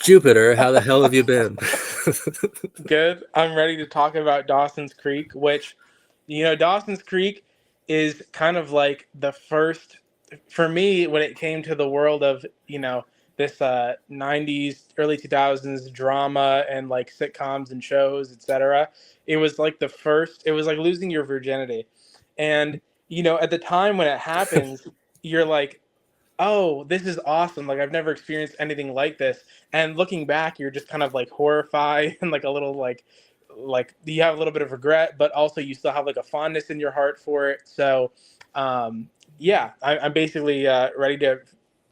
Jupiter, how the hell have you been? Good. I'm ready to talk about Dawson's Creek, which, Dawson's Creek is kind of like the first, for me, when it came to the world of, this 90s, early 2000s drama and like sitcoms and shows, etc. It was like the first, it was like losing your virginity. And, at the time when it happens, you're like, oh, this is awesome. Like I've never experienced anything like this. And looking back, you're just kind of like horrified and like a little like you have a little bit of regret, but also you still have like a fondness in your heart for it. So, yeah, I'm basically ready to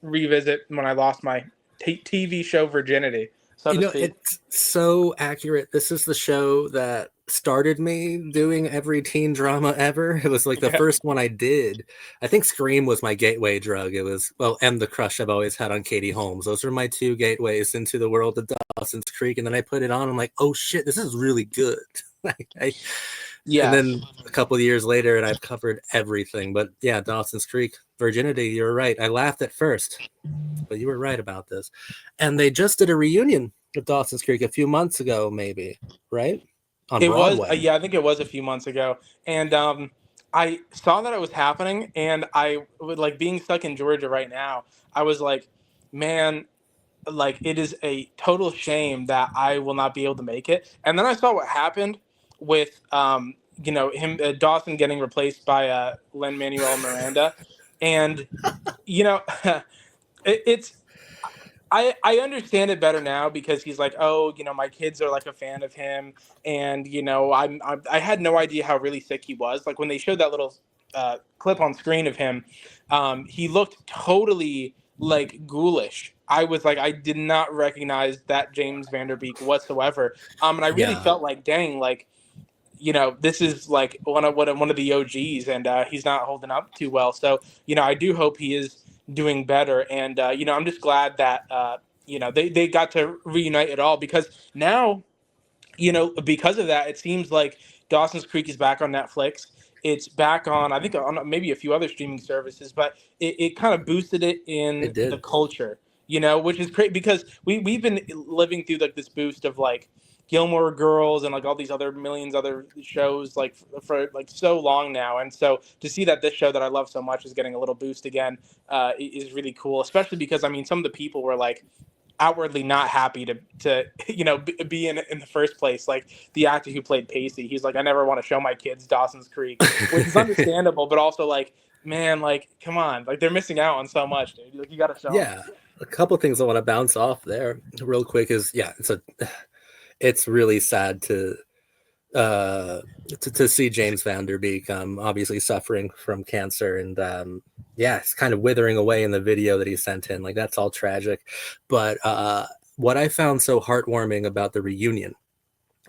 revisit when I lost my TV show virginity, so to speak. It's so accurate. This is the show that started me doing every teen drama ever. It was like the first one I did. I think Scream was my gateway drug. It was, well, and the crush I've always had on Katie Holmes. Those were my two gateways into the world of Dawson's Creek. And then I put it on. I'm like, oh shit, this is really good. And then a couple of years later, and I've covered everything. But yeah, Dawson's Creek, virginity, you're right. I laughed at first, but you were right about this. And they just did a reunion of Dawson's Creek a few months ago, maybe, right? On Broadway. I think it was a few months ago. And I saw that it was happening, and I would like being stuck in Georgia right now. I was like, man, like it is a total shame that I will not be able to make it. And then I saw what happened with him Dawson getting replaced by Lin-Manuel Miranda, and it's I understand it better now because he's like, oh, my kids are like a fan of him, and I had no idea how really sick he was. Like when they showed that little clip on screen of him, he looked totally like ghoulish. I was like, I did not recognize that James Van Der Beek whatsoever. And I really felt like, dang, like, this is like one of the OGs, and he's not holding up too well. So, I do hope he is doing better. And, I'm just glad that, they got to reunite it all, because now, because of that, it seems like Dawson's Creek is back on Netflix. It's back on, I think, on maybe a few other streaming services, but it kind of boosted it in the culture, which is great because we've been living through like this boost of like Gilmore Girls and like all these other millions other shows like for like so long now. And so to see that this show that I love so much is getting a little boost again is really cool, especially because, I mean, some of the people were like outwardly not happy to be in the first place. Like the actor who played Pacey, he's like, I never want to show my kids Dawson's Creek, which is understandable, but also like, man, like, come on, like they're missing out on so much, dude. Like you got to show them. A couple things I want to bounce off there real quick is, it's really sad to see James Van Der Beek obviously suffering from cancer, and it's kind of withering away in the video that he sent in. Like that's all tragic. But what I found so heartwarming about the reunion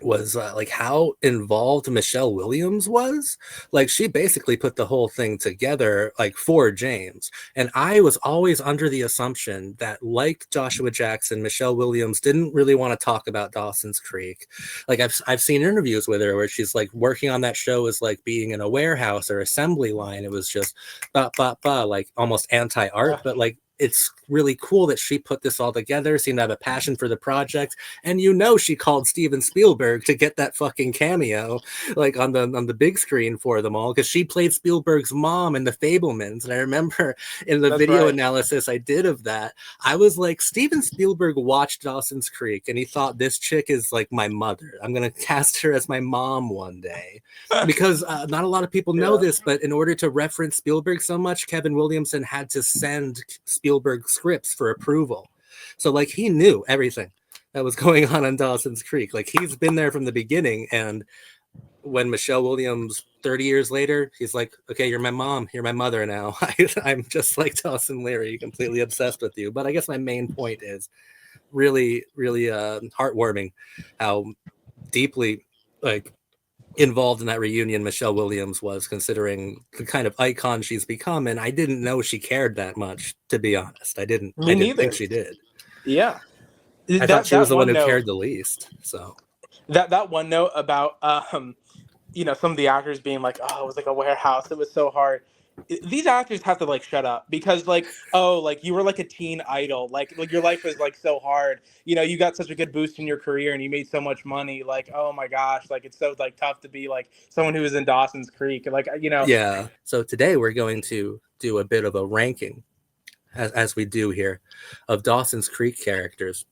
was like how involved Michelle Williams was. Like she basically put the whole thing together like for James. And I was always under the assumption that, like Joshua Jackson, Michelle Williams didn't really want to talk about Dawson's Creek. Like I've seen interviews with her where she's like working on that show as like being in a warehouse or assembly line. It was just like almost anti-art, but like it's really cool that she put this all together, seemed to have a passion for the project. And she called Steven Spielberg to get that fucking cameo like on the big screen for them all, because she played Spielberg's mom in The Fabelmans. And I remember in the video analysis I did of that, I was like, Steven Spielberg watched Dawson's Creek and he thought, this chick is like my mother. I'm going to cast her as my mom one day. Because not a lot of people know this, but in order to reference Spielberg so much, Kevin Williamson had to send Spielberg scripts for approval. So like he knew everything that was going on Dawson's Creek. Like he's been there from the beginning. And when Michelle Williams 30 years later, he's like, okay, you're my mom, you're my mother now. I'm just like Dawson Leary, completely obsessed with you. But I guess my main point is really, really heartwarming how deeply like involved in that reunion Michelle Williams was, considering the kind of icon she's become. And I didn't know she cared that much, to be honest. I didn't think she did. Yeah. I thought she was the one who cared the least. So that one note about some of the actors being like, oh, it was like a warehouse, it was so hard. these actors have to like shut up because like, oh, like you were like a teen idol, like your life was like so hard, you know, you got such a good boost in your career and you made so much money, like, oh my gosh, like it's so like tough to be like someone who was in Dawson's Creek, like, you know. Yeah. So today we're going to do a bit of a ranking, as we do here, of Dawson's Creek characters.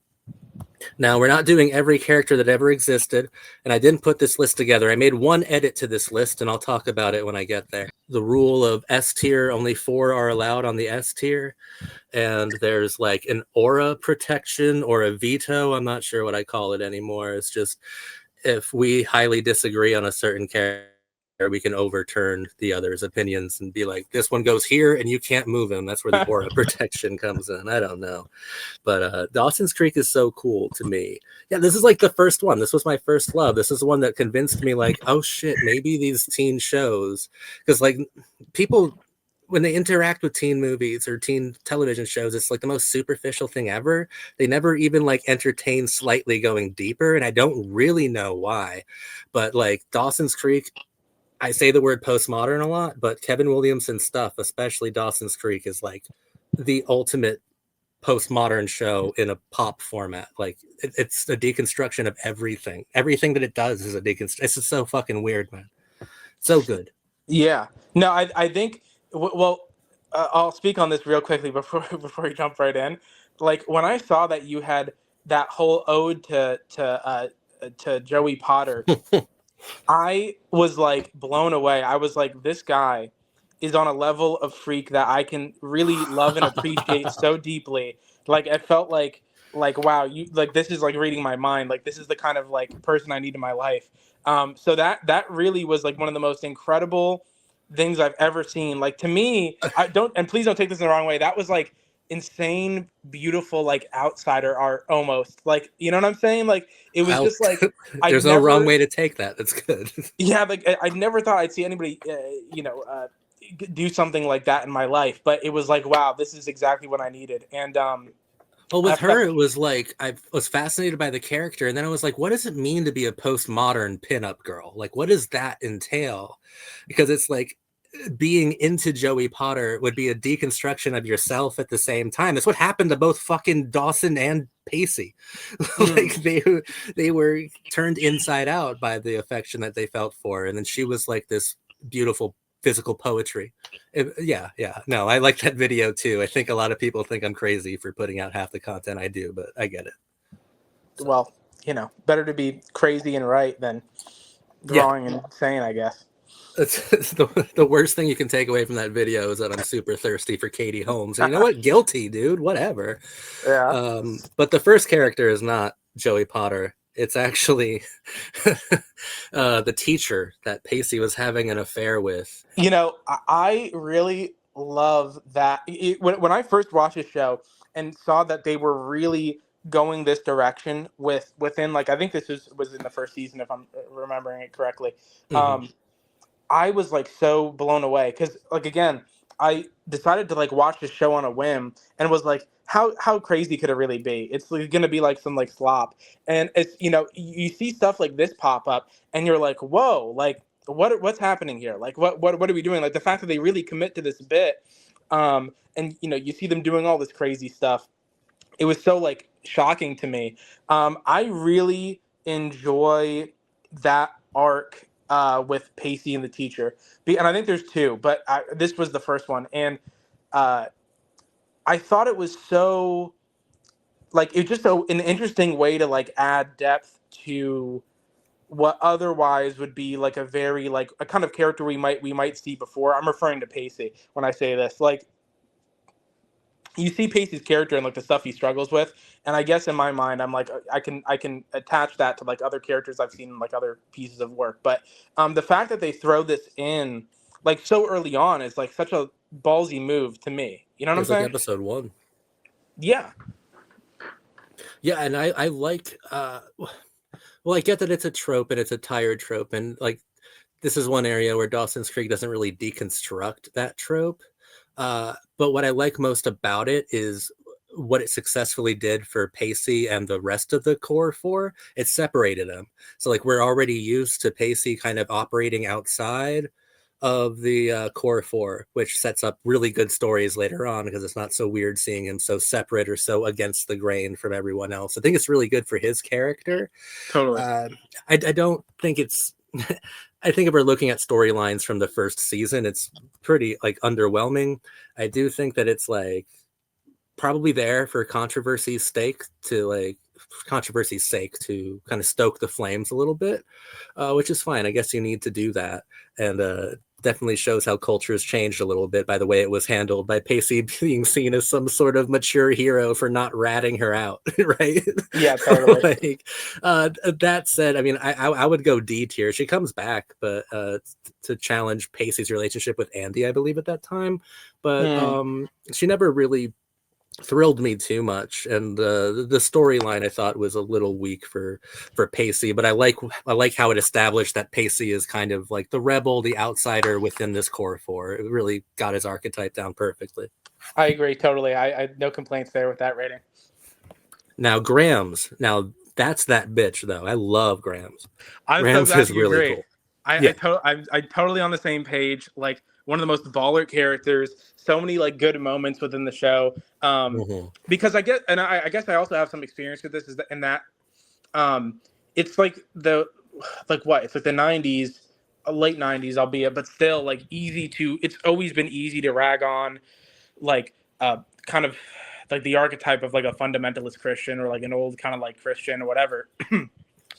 Now, we're not doing every character that ever existed, and I didn't put this list together. I made one edit to this list, and I'll talk about it when I get there. The rule of S tier, only 4 are allowed on the S tier, and there's like an aura protection or a veto. I'm not sure what I call it anymore. It's just if we highly disagree on a certain character, we can overturn the other's opinions and be like, this one goes here and you can't move him. That's where the aura protection comes in. I don't know. But Dawson's Creek is so cool to me. Yeah, this is like the first one. This was my first love. This is the one that convinced me, like, oh shit, maybe these teen shows, because like people, when they interact with teen movies or teen television shows, it's like the most superficial thing ever. They never even like entertain slightly going deeper, and I don't really know why. But like Dawson's Creek, I say the word postmodern a lot, but Kevin Williamson's stuff, especially Dawson's Creek, is like the ultimate postmodern show in a pop format. Like it's a deconstruction of everything. Everything that it does is a deconstruction. It's just so fucking weird, man. So good. Yeah. No, I think, well, I'll speak on this real quickly before before you jump right in. Like when I saw that you had that whole ode to Joey Potter, I was like blown away. I was like, this guy is on a level of freak that I can really love and appreciate so deeply. Like it felt like wow, you like this is like reading my mind. Like this is the kind of like person I need in my life. So that really was like one of the most incredible things I've ever seen. Like to me, I don't, and please don't take this in the wrong way. That was like insane, beautiful, like outsider art almost. Like you know what I'm saying? Like it was Wow. just like I'd There's no wrong never, way to take that. That's good. yeah, like I never thought I'd see anybody, you know, do something like that in my life. But it was like, wow, this is exactly what I needed. And Well, I with felt, her, it was like I was fascinated by the character, and then I was like, what does it mean to be a postmodern pinup girl? Like, what does that entail? Because it's like being into Joey Potter would be a deconstruction of yourself at the same time. That's what happened to both fucking Dawson and Pacey. mm, Like they were turned inside out by the affection that they felt for her, and then she was like this beautiful physical poetry. Yeah. No, I like that video too. I think a lot of people think I'm crazy for putting out half the content I do, but I get it. So well, you know, better to be crazy and right than yeah, wrong and insane, I guess. it's the worst thing you can take away from that video is that I'm super thirsty for Katie Holmes. And you know what? Guilty, dude. Whatever. Yeah. But the first character is not Joey Potter. It's actually the teacher that Pacey was having an affair with. You know, I really love that. When I first watched the show and saw that they were really going this direction within like I think this was in the first season if I'm remembering it correctly. Mm-hmm. Um, I was like so blown away because like again, I decided to like watch the show on a whim and was like, how crazy could it really be? It's like, gonna be like some like slop, and it's you know you see stuff like this pop up and you're like, whoa, like what's happening here? Like what are we doing? Like the fact that they really commit to this bit, and you know you see them doing all this crazy stuff. It was so like shocking to me. I really enjoy that arc with Pacey and the teacher, and I think there's two, but this was the first one, and uh, I thought it was so like it's just an interesting way to like add depth to what otherwise would be like a very like a kind of character we might see before. I'm referring to Pacey when I say this, like you see Pacey's character and like the stuff he struggles with, and I guess in my mind, I'm like I can attach that to like other characters I've seen in like other pieces of work. But the fact that they throw this in like so early on is like such a ballsy move to me. You know It what I'm was like saying? episode 1. Yeah. Yeah, and I like well, I get that it's a trope and it's a tired trope, and like this is one area where Dawson's Creek doesn't really deconstruct that trope. But what I like most about it is what it successfully did for Pacey and the rest of the core four. It separated them. So like we're already used to Pacey kind of operating outside of the core four, which sets up really good stories later on because it's not so weird seeing him so separate or so against the grain from everyone else. I think it's really good for his character. Totally. I don't think it's. I think if we're looking at storylines from the first season, it's pretty like underwhelming. I do think that it's like probably there for controversy's sake to kind of stoke the flames a little bit, which is fine. I guess you need to do that, and definitely shows how culture has changed a little bit by the way it was handled, by Pacey being seen as some sort of mature hero for not ratting her out, right? Yeah, totally. Like, that said, I mean, I would go D tier. She comes back, but to challenge Pacey's relationship with Andy, I believe at that time, but she never really thrilled me too much, and the storyline I thought was a little weak for Pacey, but I like how it established that Pacey is kind of like the rebel, the outsider within this core four. It really got his archetype down perfectly. I agree totally. I no complaints there with that rating. Now Grams, now that's that bitch though. I love Grams. I'm so Grams glad is you really agree. cool. I'm totally on the same page. Like one of the most baller characters. So many like good moments within the show. Because I guess I also have some experience with this. Is that in that it's like it's like the '90s, late '90s, albeit, but still like easy to. It's always been easy to rag on, like kind of like the archetype of like a fundamentalist Christian or like an old kind of like Christian or whatever.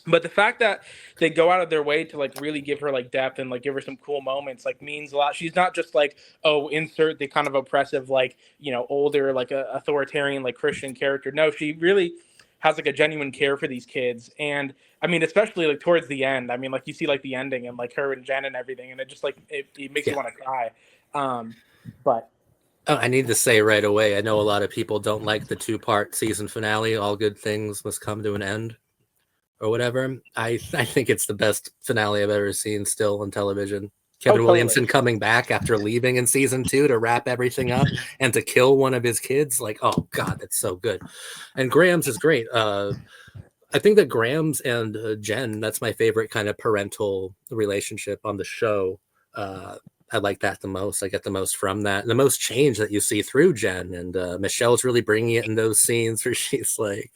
But the fact that they go out of their way to like really give her like depth and like give her some cool moments like means a lot. She's not just like, oh, insert the kind of oppressive, like, you know, older, like a authoritarian, like Christian character. No, she really has like a genuine care for these kids. And I mean, especially like towards the end, I mean, like you see like the ending and like her and Jen and everything. And it just like, it makes you want to cry. But I need to say right away, I know a lot of people don't like the 2-part season finale, All Good Things Must Come to an End, or whatever. I think it's the best finale I've ever seen still on television. Kevin Williamson coming back after leaving in season 2 to wrap everything up and to kill one of his kids. Like, oh God, that's so good. And Grams is great. I think that Grams and Jen, that's my favorite kind of parental relationship on the show. I like that the most. I get the most from that. And the most change that you see through Jen. And Michelle's really bringing it in those scenes where she's like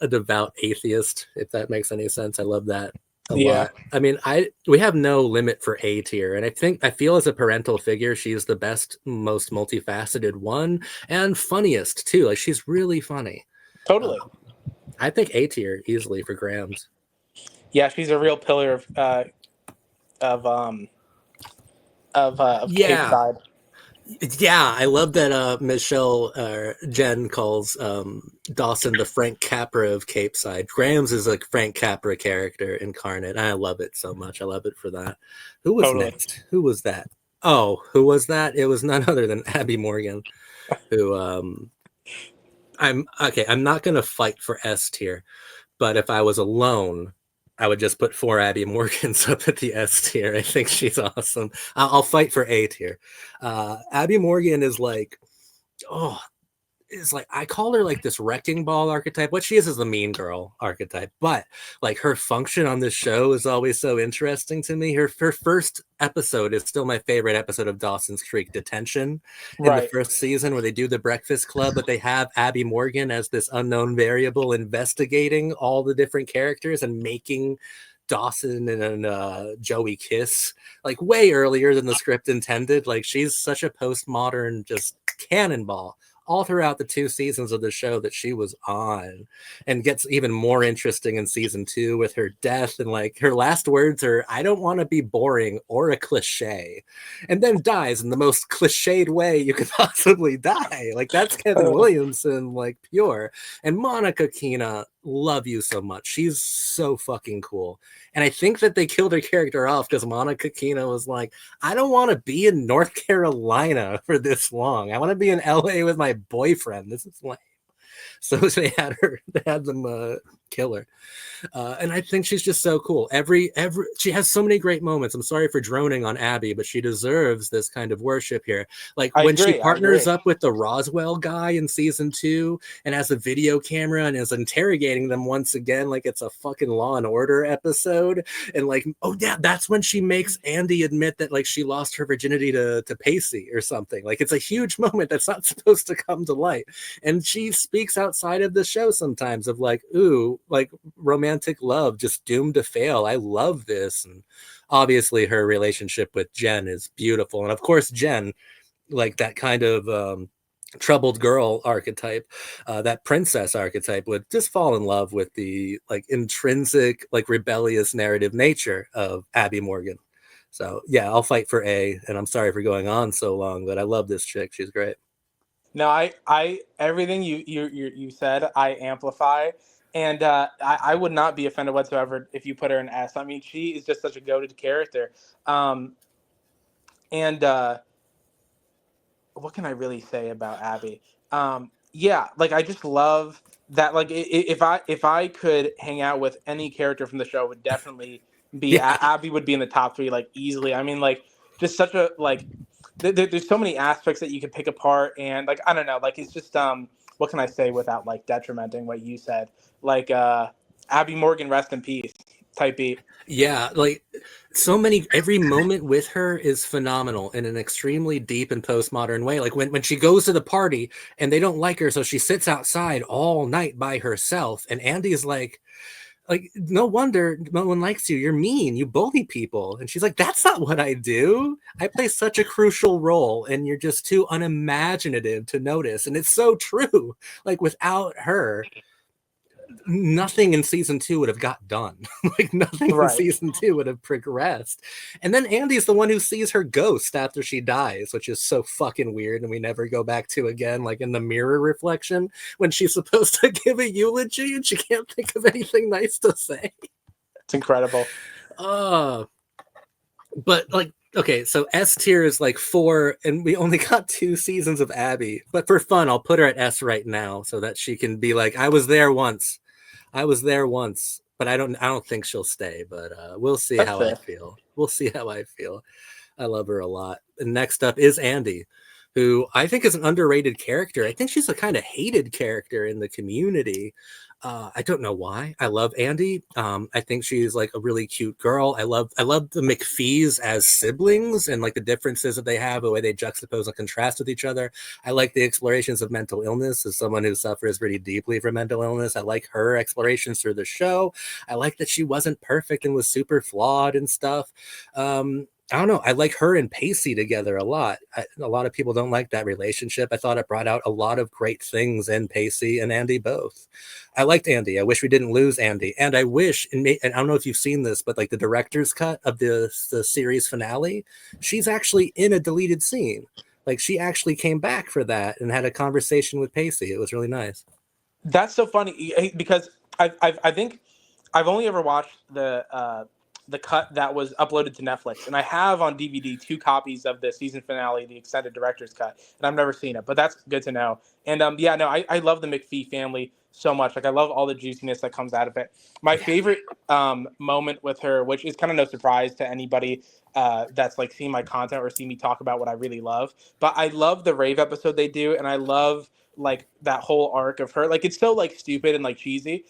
a devout atheist, if that makes any sense. I love that a lot. I mean, we have no limit for A tier. And I feel as a parental figure, she's the best, most multifaceted one and funniest too. Like she's really funny. Totally. I think A tier easily for Grams. Yeah, she's a real pillar of Kate's side. Yeah, I love that Jen calls Dawson the Frank Capra of Cape Side. Grams is a Frank Capra character incarnate. And I love it so much. I love it for that. Who was next? Who was that? Oh, who was that? It was none other than Abby Morgan, who I'm not gonna fight for S tier, but if I was alone, I would just put 4 Abby Morgans up at the S tier. I think she's awesome. I'll fight for A tier. Abby Morgan is like, I call her like this wrecking ball archetype. What she is the mean girl archetype, but like her function on this show is always so interesting to me. Her first episode is still my favorite episode of Dawson's Creek, Detention, in the first season, where they do the Breakfast Club, but they have Abby Morgan as this unknown variable investigating all the different characters and making Dawson and Joey kiss like way earlier than the script intended. Like she's such a postmodern just cannonball all throughout the 2 seasons of the show that she was on, and gets even more interesting in season 2 with her death. And like her last words are, I don't want to be boring or a cliche, and then dies in the most cliched way you could possibly die. Like that's Kevin Williamson, like pure. And Monica Keena, love you so much. She's so fucking cool. And I think that they killed her character off because Monica Keena was like, I don't want to be in North Carolina for this long. I want to be in LA with my boyfriend. This is lame. So they had them kill her. And I think she's just so cool. Every she has so many great moments. I'm sorry for droning on Abby, but she deserves this kind of worship here. Like I when she agree. I partners agree. up with the Roswell guy in season 2 and has a video camera and is interrogating them once again, like it's a fucking Law and Order episode. And like, oh yeah, that's when she makes Andy admit that like she lost her virginity to Pacey or something. Like it's a huge moment that's not supposed to come to light. And she speaks outside of the show sometimes of like, ooh, like romantic love just doomed to fail. I love this. And obviously her relationship with Jen is beautiful. And of course, Jen, like that kind of troubled girl archetype, that princess archetype, would just fall in love with the like intrinsic, like rebellious narrative nature of Abby Morgan. So yeah, I'll fight for A, and I'm sorry for going on so long, but I love this chick. She's great. No, everything you said, I amplify, and I would not be offended whatsoever if you put her in S. I mean, she is just such a goated character, um, and what can I really say about Abby? Yeah, like I just love that. Like if I could hang out with any character from the show, it would definitely be Yeah, Abby. Would be in the top 3 like easily. I mean, like just such a like. There's so many aspects that you can pick apart, and like I don't know, like it's just what can I say without like detrimenting what you said? Like Abby Morgan, rest in peace, type beat. yeah, like so many, every moment with her is phenomenal in an extremely deep and postmodern way. Like when she goes to the party and they don't like her, so she sits outside all night by herself, and Andy's like no wonder no one likes you, you're mean, you bully people. And she's like, that's not what I do, I play such a crucial role and you're just too unimaginative to notice. And it's so true. Like without her, nothing in season 2 would have got done. Like nothing in Right. season 2 would have progressed. And then Andy's the one who sees her ghost after she dies, which is so fucking weird, and we never go back to again, like in the mirror reflection when she's supposed to give a eulogy and she can't think of anything nice to say. It's incredible. uh but like, okay, so S tier is like 4, and we only got 2 seasons of Abby. But for fun, I'll put her at S right now so that she can be like, I was there once. I was there once. But I don't think she'll stay. But we'll see That's how I fair. feel. We'll see how I feel. I love her a lot. And next up is Andy, who I think is an underrated character. I think she's a kind of hated character in the community. I don't know why. I love Andy. I think she's like a really cute girl. I love the McPhees as siblings and like the differences that they have, the way they juxtapose and contrast with each other. I like the explorations of mental illness as someone who suffers pretty deeply from mental illness. I like her explorations through the show. I like that she wasn't perfect and was super flawed and stuff. I don't know. I like her and Pacey together a lot. A lot of people don't like that relationship. I thought it brought out a lot of great things in Pacey and Andy both. I liked Andy. I wish we didn't lose Andy. And I wish, and I don't know if you've seen this, but like the director's cut of the series finale, she's actually in a deleted scene. Like she actually came back for that and had a conversation with Pacey. It was really nice. That's so funny because I think I've only ever watched the cut that was uploaded to Netflix, and I have on DVD 2 copies of the season finale, the extended director's cut, and I've never seen it. But that's good to know. And yeah, no, I love the McPhee family so much. Like I love all the juiciness that comes out of it. My favorite moment with her, which is kind of no surprise to anybody that's like seen my content or seen me talk about what I really love, but I love the rave episode they do, and I love like that whole arc of her. Like it's so like stupid and like cheesy,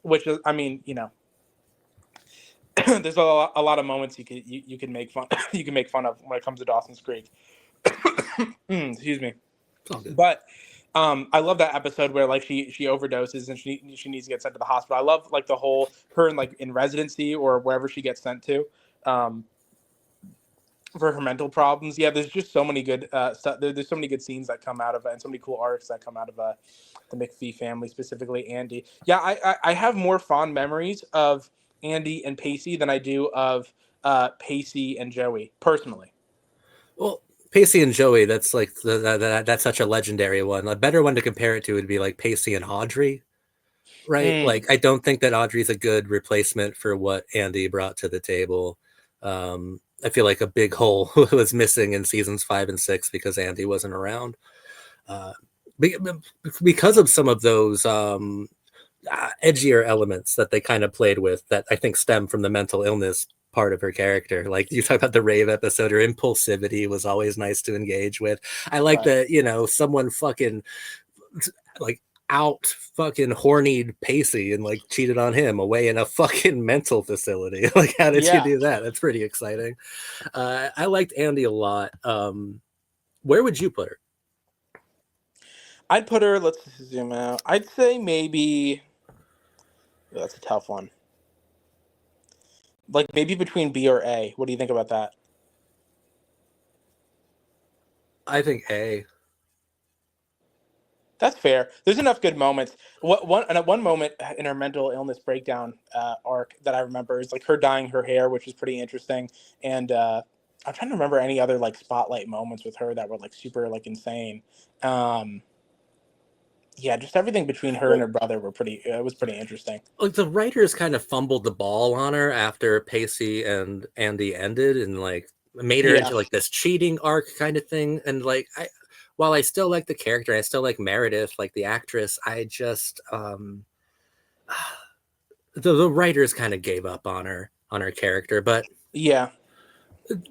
which is, I mean, you know, there's a lot of moments you can make fun you can make fun of when it comes to Dawson's Creek. Excuse me. It's all good. But I love that episode where like she overdoses and she needs to get sent to the hospital. I love like the whole her in residency or wherever she gets sent to um, for her mental problems. Yeah, there's just so many good stuff. There's so many good scenes that come out of it, and so many cool arcs that come out of the McPhee family, specifically Andy. Yeah, I have more fond memories of Andy and Pacey than I do of Pacey and Joey personally. Well, Pacey and Joey, that's like that's such a legendary one. A better one to compare it to would be like Pacey and Audrey, right? Mm. Like I don't think that Audrey's a good replacement for what Andy brought to the table. I feel like a big hole was missing in seasons 5 and 6 because Andy wasn't around. Uh, because of some of those edgier elements that they kind of played with that I think stem from the mental illness part of her character. Like you talk about the rave episode, her impulsivity was always nice to engage with. I like Right. that, you know, someone fucking like out fucking hornied Pacey and like cheated on him away in a fucking mental facility. Like, how did you Yeah. do that? That's pretty exciting. I liked Andy a lot. Where would you put her? I'd put her, let's zoom out. I'd say maybe, that's a tough one. Like maybe between B or A. What do you think about that? I think A. That's fair. There's enough good moments. One moment in her mental illness breakdown arc that I remember is like her dyeing her hair, which is pretty interesting. And I'm trying to remember any other like spotlight moments with her that were like super like insane. Um, yeah, just everything between her and Well, her brother were pretty. It was pretty interesting. like the writers kind of fumbled the ball on her after Pacey and Andy ended and like made her Yeah, into like this cheating arc kind of thing. And like while I still like the character, I still like Meredith, like the actress, I just the writers kind of gave up on her character, but yeah,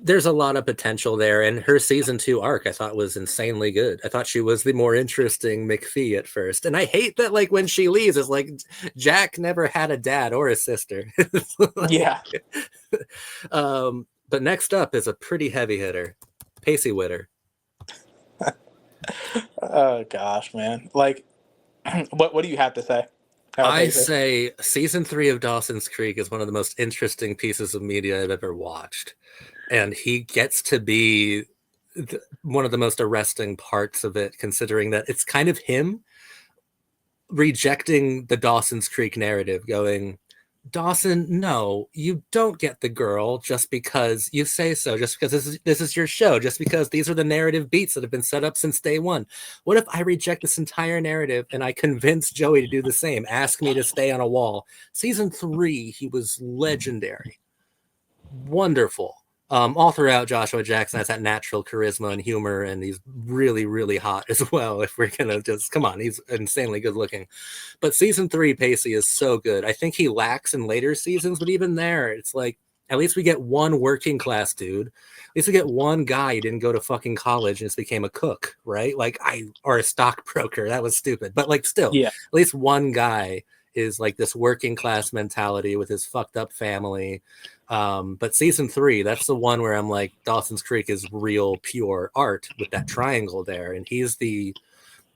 there's a lot of potential there. And her season 2 arc I thought was insanely good. I thought she was the more interesting McPhee at first, and I hate that like when she leaves it's like Jack never had a dad or a sister. Like, yeah. but next up is a pretty heavy hitter, Pacey Witter. Oh gosh, man. Like, what do you have to say about I Pacey? say season 3 of Dawson's Creek is one of the most interesting pieces of media I've ever watched, and he gets to be one of the most arresting parts of it, considering that it's kind of him rejecting the Dawson's Creek narrative, going, Dawson, no, you don't get the girl just because you say so, just because this is your show, just because these are the narrative beats that have been set up since day one. What if I reject this entire narrative and I convince Joey to do the same? Ask me to stay on a wall. Season 3, he was legendary, wonderful. All throughout, Joshua Jackson has that natural charisma and humor, and he's really, really hot as well. If we're gonna just come on, he's insanely good looking. But season 3, Pacey is so good. I think he lacks in later seasons, but even there, it's like at least we get one working class dude. At least we get one guy who didn't go to fucking college and just became a cook, right? Like or a stockbroker. That was stupid, but like still, Yeah, at least one guy is like this working class mentality with his fucked up family. But season 3, that's the one where I'm like, Dawson's Creek is real pure art with that triangle there, and he's the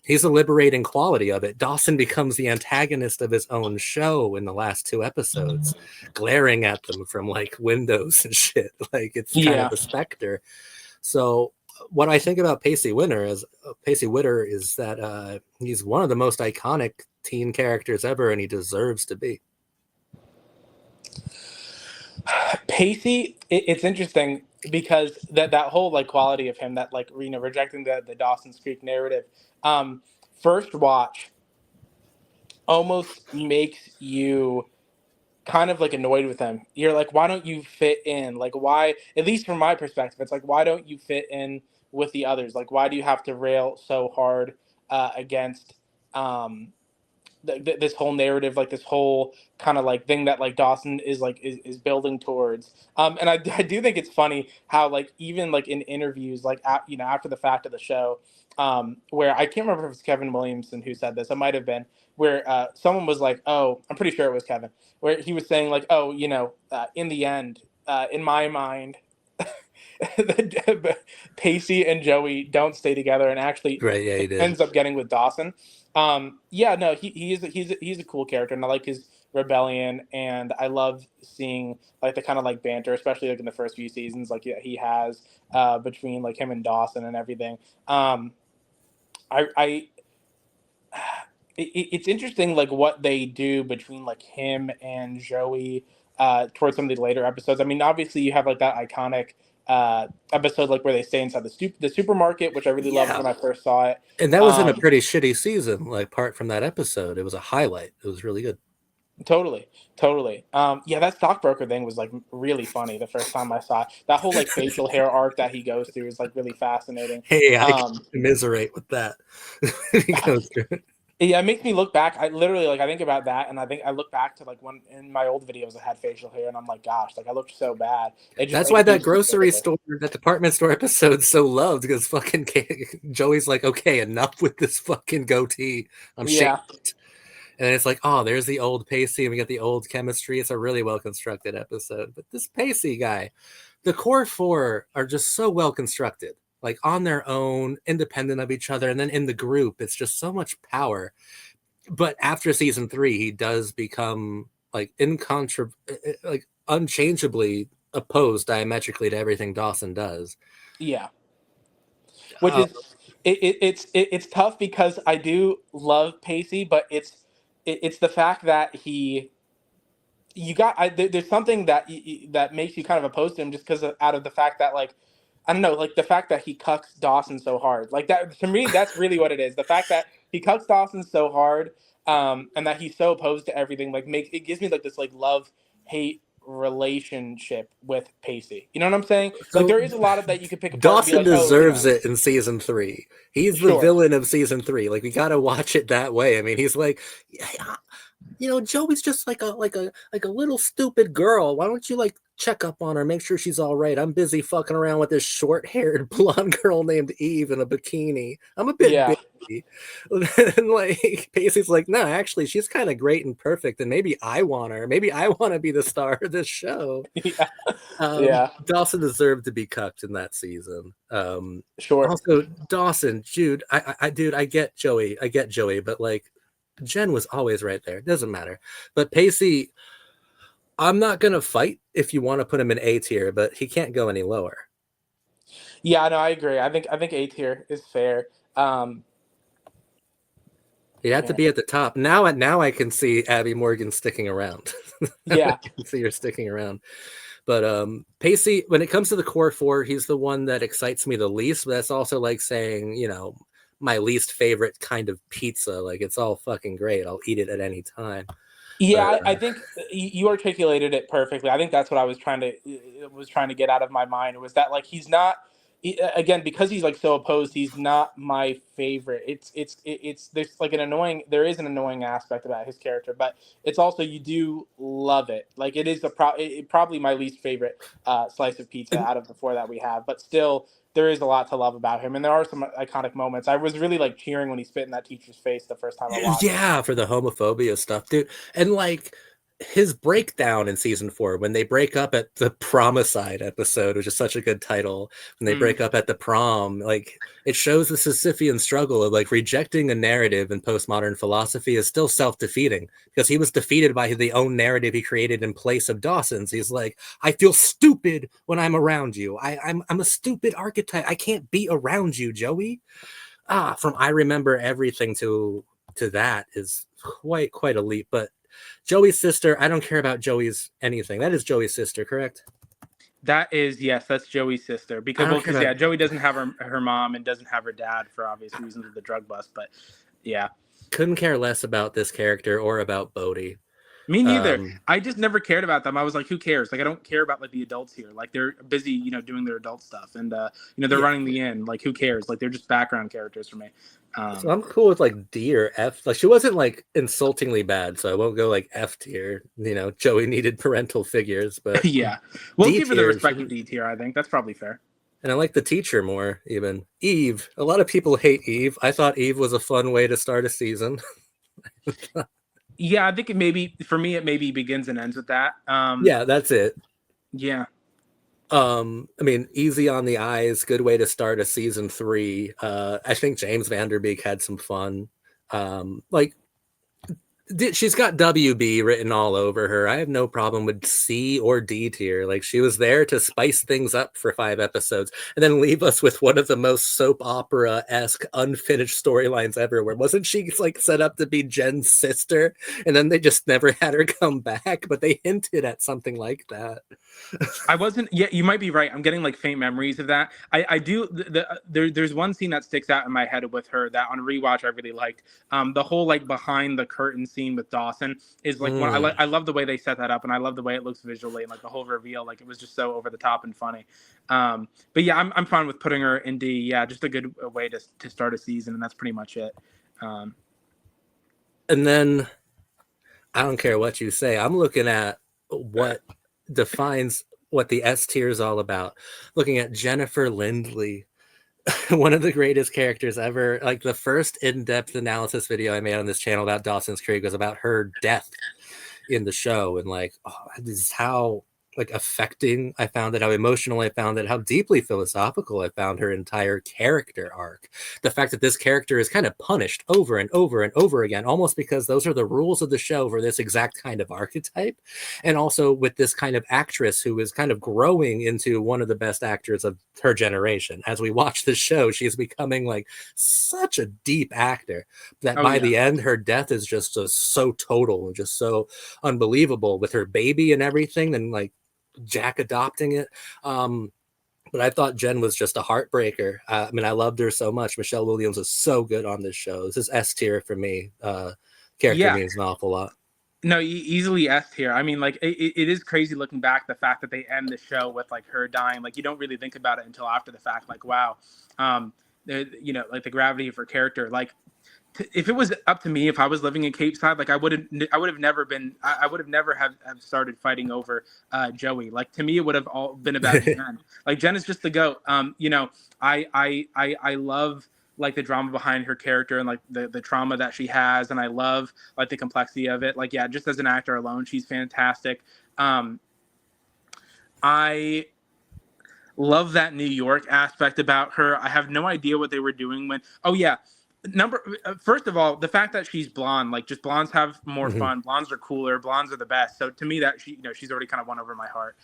liberating quality of it. Dawson becomes the antagonist of his own show in the last 2 episodes, glaring at them from like windows and shit. Like it's kind of yeah. a specter. So what I think about Pacey Witter is that he's one of the most iconic teen characters ever, and he deserves to be. Pacey, it's interesting because that whole like quality of him, that like rejecting the Dawson's Creek narrative, um, first watch almost makes you kind of like annoyed with him. You're like, why don't you fit in? Like, why? At least from my perspective, it's like, why don't you fit in with the others? Like, why do you have to rail so hard against um, this whole narrative, like this whole kind of like thing that like Dawson is like is building towards. And I do think it's funny how like even like in interviews, like after the fact of the show, where I can't remember if it's Kevin Williamson who said this. It might have been where someone was like, "Oh, I'm pretty sure it was Kevin," where he was saying like, "Oh, in the end, in my mind." Pacey and Joey don't stay together, and actually Right? Yeah, he did. ends up getting with Dawson. Yeah, no, he's a cool character, and I like his rebellion, and I love seeing like the kind of like banter, especially like in the first few seasons, like he has between like him and Dawson and everything. Um, I it's interesting like what they do between like him and Joey towards some of the later episodes. I mean, obviously you have like that iconic episode like where they stay inside the supermarket, which I really loved Yeah, when I first saw it. and that was in a Um, pretty shitty season. Like, apart from that episode, it was a highlight. It was really good. Totally, totally. Yeah, that stockbroker thing was like really funny the first time I saw it. That whole like facial hair arc that he goes through is like really fascinating. Hey, I can Um, commiserate with that. He goes through it. yeah, it makes me look back. I literally like I think about that, and I think I look back to like when in my old videos I had facial hair, and I'm like, gosh, like I looked so bad. It just That's like why that aged me grocery vividly. store, that department store episode's so loved because fucking Joey's like, okay, enough with this fucking goatee. I'm shaving Yeah, it. And it's like, oh, there's the old Pacey, and we got the old chemistry. It's a really well constructed episode. But this Pacey guy, the core four are just so well constructed, like on their own, independent of each other, and then in the group, it's just so much power. But after season three, he does become like like unchangeably opposed diametrically to everything Dawson does. yeah. Which Uh, is it's tough because I do love Pacey, but it's the fact that there's something that that makes you kind of opposed to him just because out of the fact that like I don't know, like the fact that he cucks Dawson so hard, like that to me, that's really what it is. The fact that he cucks Dawson so hard, and that he's so opposed to everything, like makes it gives me like this like love hate relationship with Pacey. You know what I'm saying? Like so there is a lot of that you could pick apart and be Dawson like, oh, you deserves know, it in season three. He's the sure, villain of season three. Like we gotta watch it that way. I mean, he's like, yeah, Joey's just like a little stupid girl. Why don't you like check up on her, make sure she's all right? I'm busy fucking around with this short-haired blonde girl named Eve in a bikini. I'm a bit yeah, busy. And like Pacey's like, no, actually, she's kind of great and perfect, and maybe I want her. Maybe I want to be the star of this show. yeah, yeah, Dawson deserved to be cucked in that season. sure. Also, Dawson, Jude, dude, I get Joey, but like, Jen was always right there. It doesn't matter. But Pacey, I'm not gonna fight if you want to put him in A tier, but he can't go any lower. Yeah, no, I agree. I think A tier is fair. Um, He had to yeah, be at the top. Now I can see Abby Morgan sticking around. I yeah, can see her sticking around. But Pacey, when it comes to the core four, he's the one that excites me the least. But that's also like saying, my least favorite kind of pizza. Like it's all fucking great. I'll eat it at any time. yeah. But I think you articulated it perfectly. I think that's what I was trying to get out of my mind was that like he's not again because he's like so opposed. He's not my favorite. It's there's like an annoying. There is an annoying aspect about his character, but it's also you do love it. Like it is probably my least favorite slice of pizza and out of the four that we have, but still there is a lot to love about him, and there are some iconic moments. I was really like cheering when he spit in that teacher's face the first time I watched it. yeah, for the homophobia stuff, dude. And like his breakdown in season four, when they break up at the promicide episode, which is such a good title, when they Mm. break up at the prom, like it shows the Sisyphean struggle of like rejecting a narrative in postmodern philosophy is still self-defeating because he was defeated by the own narrative he created in place of Dawson's. He's like, I feel stupid when I'm around you. I'm a stupid archetype. I can't be around you, Joey. From I remember everything to that is quite a leap. But Joey's sister, I don't care about Joey's anything. That is Joey's sister, correct? That is yes, that's Joey's sister. I don't care Because about. yeah, Joey doesn't have her mom and doesn't have her dad for obvious reasons of the drug bust. But yeah, Couldn't care less about this character or about Bodhi. me neither. Um, I just never cared about them. I was like, who cares? Like I don't care about like the adults here. Like they're busy, doing their adult stuff, and they're yeah, running the inn. Like who cares? Like they're just background characters for me. so Um, I'm cool with like D or F. Like she wasn't like insultingly bad, so I won't go like F tier. Joey needed parental figures, but yeah, we'll D give her the tier. respect of D tier. I think that's probably fair. And I like the teacher more, even. Eve. A lot of people hate Eve. I thought Eve was a fun way to start a season. Yeah, I think it maybe for me it maybe begins and ends with that. Yeah, that's it. Yeah. I mean, easy on the eyes, good way to start a season three. I think James Vanderbeek had some fun. Like she's got WB written all over her. I have no problem with C or D tier. Like she was there to spice things up for 5 episodes and then leave us with one of the most soap opera-esque unfinished storylines ever. Where wasn't she like set up to be Jen's sister? And then they just never had her come back, but they hinted at something like that. I wasn't. Yeah, you might be right. I'm getting like faint memories of that. I do. There's one scene that sticks out in my head with her that on rewatch I really liked. The whole like behind the curtain scene scene with Dawson is like one. Mm. I love the way they set that up, and I love the way it looks visually, and like the whole reveal. Like it was just so over the top and funny. But yeah, I'm fine with putting her in D. Yeah, just a good way to start a season, and that's pretty much it. And then I don't care what you say. I'm looking at what defines what the S tier is all about. Looking at Jennifer Lindley, one of the greatest characters ever. Like the first in-depth analysis video I made on this channel about Dawson's Creek was about her death in the show, and like, oh, this is how like affecting I found it, how emotional I found it, how deeply philosophical I found her entire character arc. The fact that this character is kind of punished over and over and over again, almost because those are the rules of the show for this exact kind of archetype. And also with this kind of actress who is kind of growing into one of the best actors of her generation. As we watch the show, she's becoming like such a deep actor that Oh by yeah, the end, her death is just so total and just so unbelievable with her baby and everything, and like Jack adopting it. But I thought Jen was just a heartbreaker. I mean, I loved her so much. Michelle Williams was so good on this show. This is S tier for me. Character yeah. means an awful lot. No, easily S tier. I mean, like it is crazy looking back the fact that they end the show with like her dying. Like you don't really think about it until after the fact. Like wow, you know, like the gravity of her character. Like if it was up to me, if I was living in Cape Side, like I would have never been, I would have never have started fighting over Joey. Like to me, it would have all been about Jen. Like Jen is just the goat. You know, I love like the drama behind her character and like the trauma that she has, and I love like the complexity of it. Like yeah, just as an actor alone, she's fantastic. I love that New York aspect about her. I have no idea what they were doing when. Oh yeah, first of all, the fact that she's blonde, like just blondes have more Mhm. fun. Blondes are cooler. Blondes are the best. So to me, that she, you know, she's already kind of won over my heart.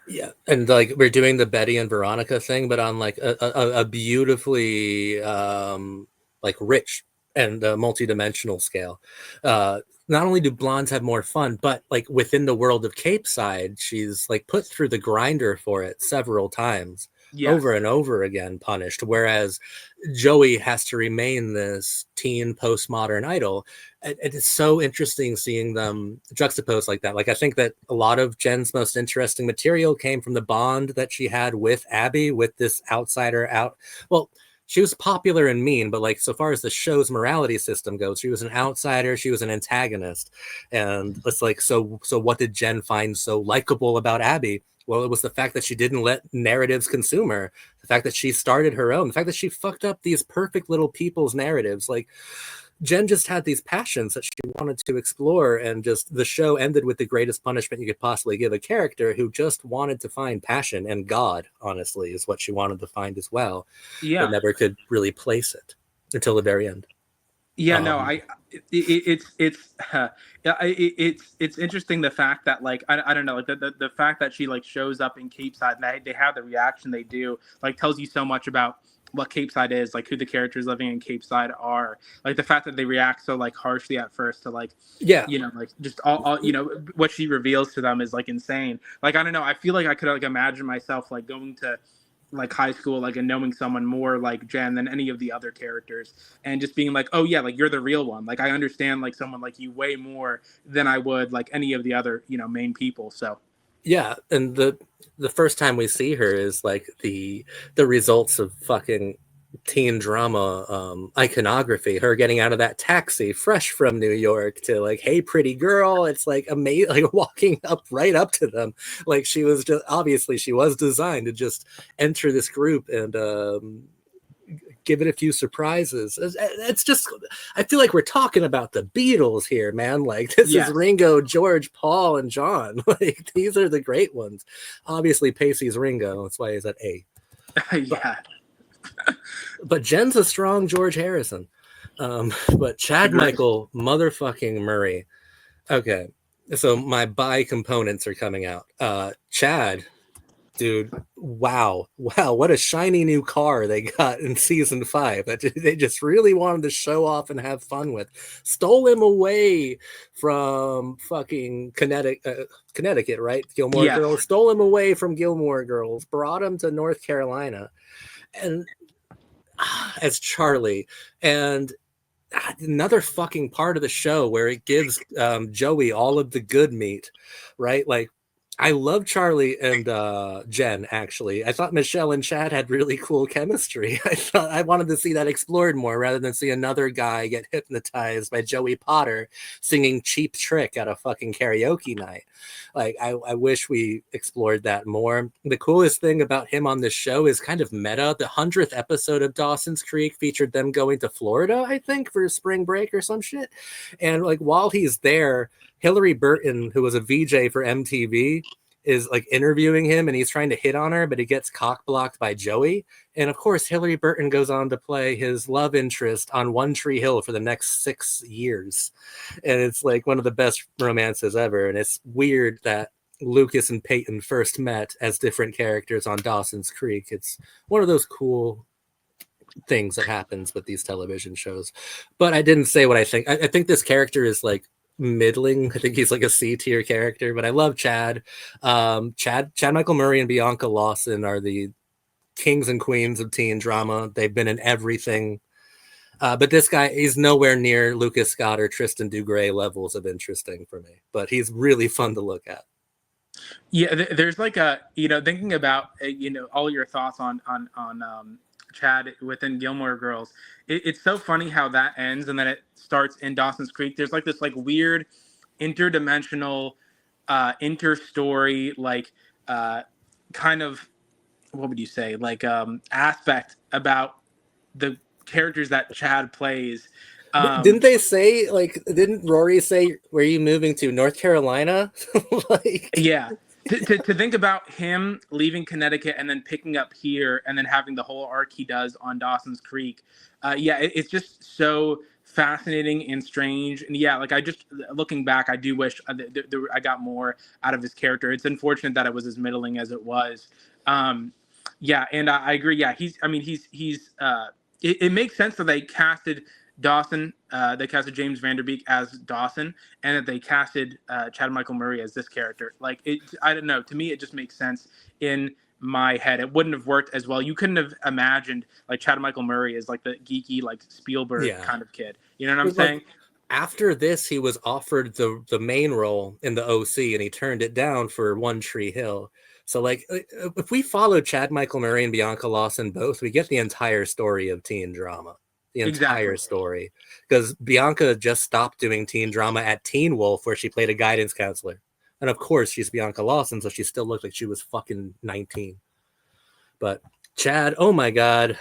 Yeah, and like we're doing the Betty and Veronica thing, but on like a beautifully like rich and multi-dimensional scale. Not only do blondes have more fun, but like within the world of Cape Side, she's like put through the grinder for it several times, over Yes. and over again, punished. Whereas Joey has to remain this teen postmodern idol. And it's so interesting seeing them juxtaposed like that. Like I think that a lot of Jen's most interesting material came from the bond that she had with Abby, with this outsider out. Well, she was popular and mean, but like so far as the show's morality system goes, she was an outsider, she was an antagonist. And it's like, so what did Jen find so likable about Abby? Well, it was the fact that she didn't let narratives consume her, the fact that she started her own, the fact that she fucked up these perfect little people's narratives. Like Jen just had these passions that she wanted to explore, and just the show ended with the greatest punishment you could possibly give a character who just wanted to find passion, and God, honestly, is what she wanted to find as well, but Yeah. never could really place it until the very end. Yeah, no, Um, yeah, it's interesting the fact that like I don't know like the fact that she like shows up in Cape Side and they have the reaction they do like tells you so much about what Cape Side is, like who the characters living in Cape Side are, like the fact that they react so like harshly at first to like, yeah, you know, like just all you know what she reveals to them is like insane. Like I don't know, I feel like I could like imagine myself like going to like high school like and knowing someone more like Jen than any of the other characters and just being like, oh yeah, like you're the real one, like I understand like someone like you way more than I would like any of the other, you know, main people. So yeah, and the first time we see her is like the results of fucking teen drama iconography, her getting out of that taxi fresh from New York to like, hey pretty girl, it's like amazing, like walking up right up to them, like she was just obviously she was designed to just enter this group and give it a few surprises. It's just, I feel like we're talking about the Beatles here, man. Like this is yes. Ringo, George, Paul, and John. Like these are the great ones. Obviously, Pacey's Ringo. That's why he's at A. But Yeah, but Jen's a strong George Harrison. But Chad agree. Michael motherfucking Murray. Okay, so my bi components are coming out. Chad, dude, wow, what a shiny new car they got in season 5 that they just really wanted to show off and have fun with. Stole him away from fucking Connecticut, right? Gilmore Yes. Girls stole him away from Gilmore Girls, brought him to North Carolina, and as Charlie, and another fucking part of the show where it gives Joey all of the good meat, right? Like, I love Charlie and Jen, actually. I thought Michelle and Chad had really cool chemistry. I thought I wanted to see that explored more rather than see another guy get hypnotized by Joey Potter singing Cheap Trick at a fucking karaoke night. Like, I wish we explored that more. The coolest thing about him on this show is kind of meta. The 100th episode of Dawson's Creek featured them going to Florida, I think, for spring break or some shit. And like while he's there, Hillary Burton, who was a VJ for MTV, is like interviewing him and he's trying to hit on her, but he gets cock blocked by Joey. And of course, Hillary Burton goes on to play his love interest on One Tree Hill for the next 6 years. And it's like one of the best romances ever. And it's weird that Lucas and Peyton first met as different characters on Dawson's Creek. It's one of those cool things that happens with these television shows. But I didn't say what I think. I think this character is like middling. I think he's like a C tier character, but I love Chad. Chad Michael Murray and Bianca Lawson are the kings and queens of teen drama. They've been in everything. But this guy, he's nowhere near Lucas Scott or Tristan Dugray levels of interesting for me, but he's really fun to look at. Yeah, there's like a, thinking about, all your thoughts on Chad within Gilmore Girls. It's so funny how that ends and then it starts in Dawson's Creek. There's like this like weird interdimensional interstory like kind of, what would you say, like aspect about the characters that Chad plays. Didn't they say, like, didn't Rory say, where are you moving to, North Carolina? Like, yeah. To think about him leaving Connecticut and then picking up here and then having the whole arc he does on Dawson's Creek. It's just so fascinating and strange. And yeah, like I just, looking back, I do wish I got more out of his character. It's unfortunate that it was as middling as it was. And I agree. Yeah, it makes sense that they casted Dawson, they casted James Vanderbeek as Dawson, and that they casted Chad Michael Murray as this character. Like, I don't know. To me, it just makes sense in my head. It wouldn't have worked as well. You couldn't have imagined like Chad Michael Murray as like the geeky, like Spielberg kind of kid. You know what I'm saying? After this, he was offered the main role in the OC, and he turned it down for One Tree Hill. So, like, if we follow Chad Michael Murray and Bianca Lawson both, we get the entire story of teen drama. The entire story, because Bianca just stopped doing teen drama at Teen Wolf, where she played a guidance counselor, and of course she's Bianca Lawson, so she still looked like she was fucking 19. But Chad, oh my god,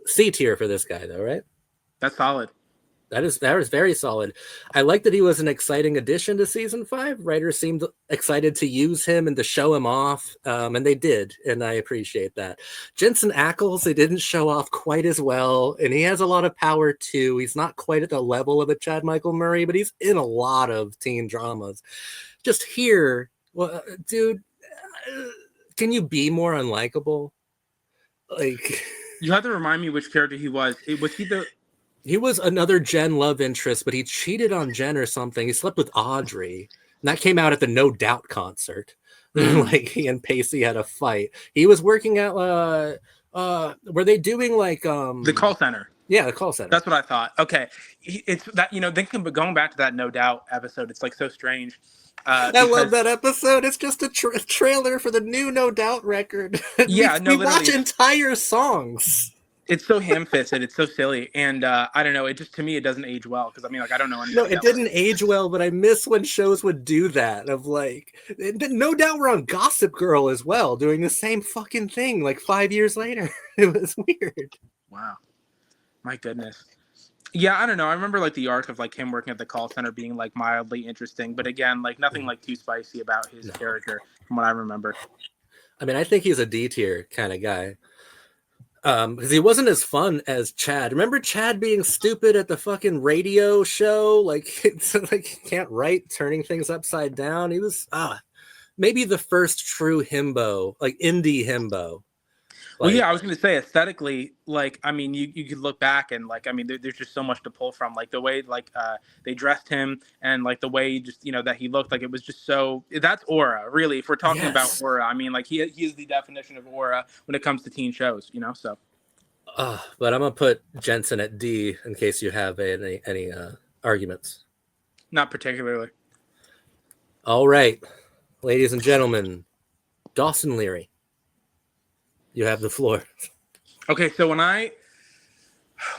C tier for this guy though, right? That's solid. That is very solid. I like that he was an exciting addition to season 5. Writers seemed excited to use him and to show him off, and they did, and I appreciate that. Jensen Ackles, they didn't show off quite as well, and he has a lot of power too. He's not quite at the level of a Chad Michael Murray, but he's in a lot of teen dramas. Just here, well, dude, can you be more unlikable? Like, you have to remind me which character he was. He was another Jen love interest, but he cheated on Jen or something. He slept with Audrey. And that came out at the No Doubt concert. Like, he and Pacey had a fight. He was working at were they doing like the call center? Yeah, the call center. That's what I thought. Okay. It's that, thinking, but going back to that No Doubt episode, it's like so strange. I love that episode. It's just a trailer for the new No Doubt record. Yeah, we watch entire songs. It's so ham-fisted. It's so silly. And I don't know. It just, to me, it doesn't age well. Because, I mean, like, I don't know anything. No, it didn't age well, but I miss when shows would do that. Of like, No Doubt we're on Gossip Girl as well, doing the same fucking thing like 5 years later. It was weird. Wow. My goodness. Yeah, I don't know. I remember like the arc of like him working at the call center being like mildly interesting. But again, like nothing like too spicy about his character from what I remember. I mean, I think he's a D tier kind of guy. Because he wasn't as fun as Chad. Remember Chad being stupid at the fucking radio show? Like, like can't write, turning things upside down. He was maybe the first true himbo, like indie himbo. Well, yeah, I was going to say aesthetically, like, I mean, you could look back and like, I mean, there's just so much to pull from, like the way like they dressed him and like the way just, that he looked, like it was just so, that's aura, really. If we're talking about aura, I mean, like he is the definition of aura when it comes to teen shows, so. But I'm gonna put Jensen at D in case you have any arguments. Not particularly. All right, ladies and gentlemen, Dawson Leary, you have the floor. Okay, so when I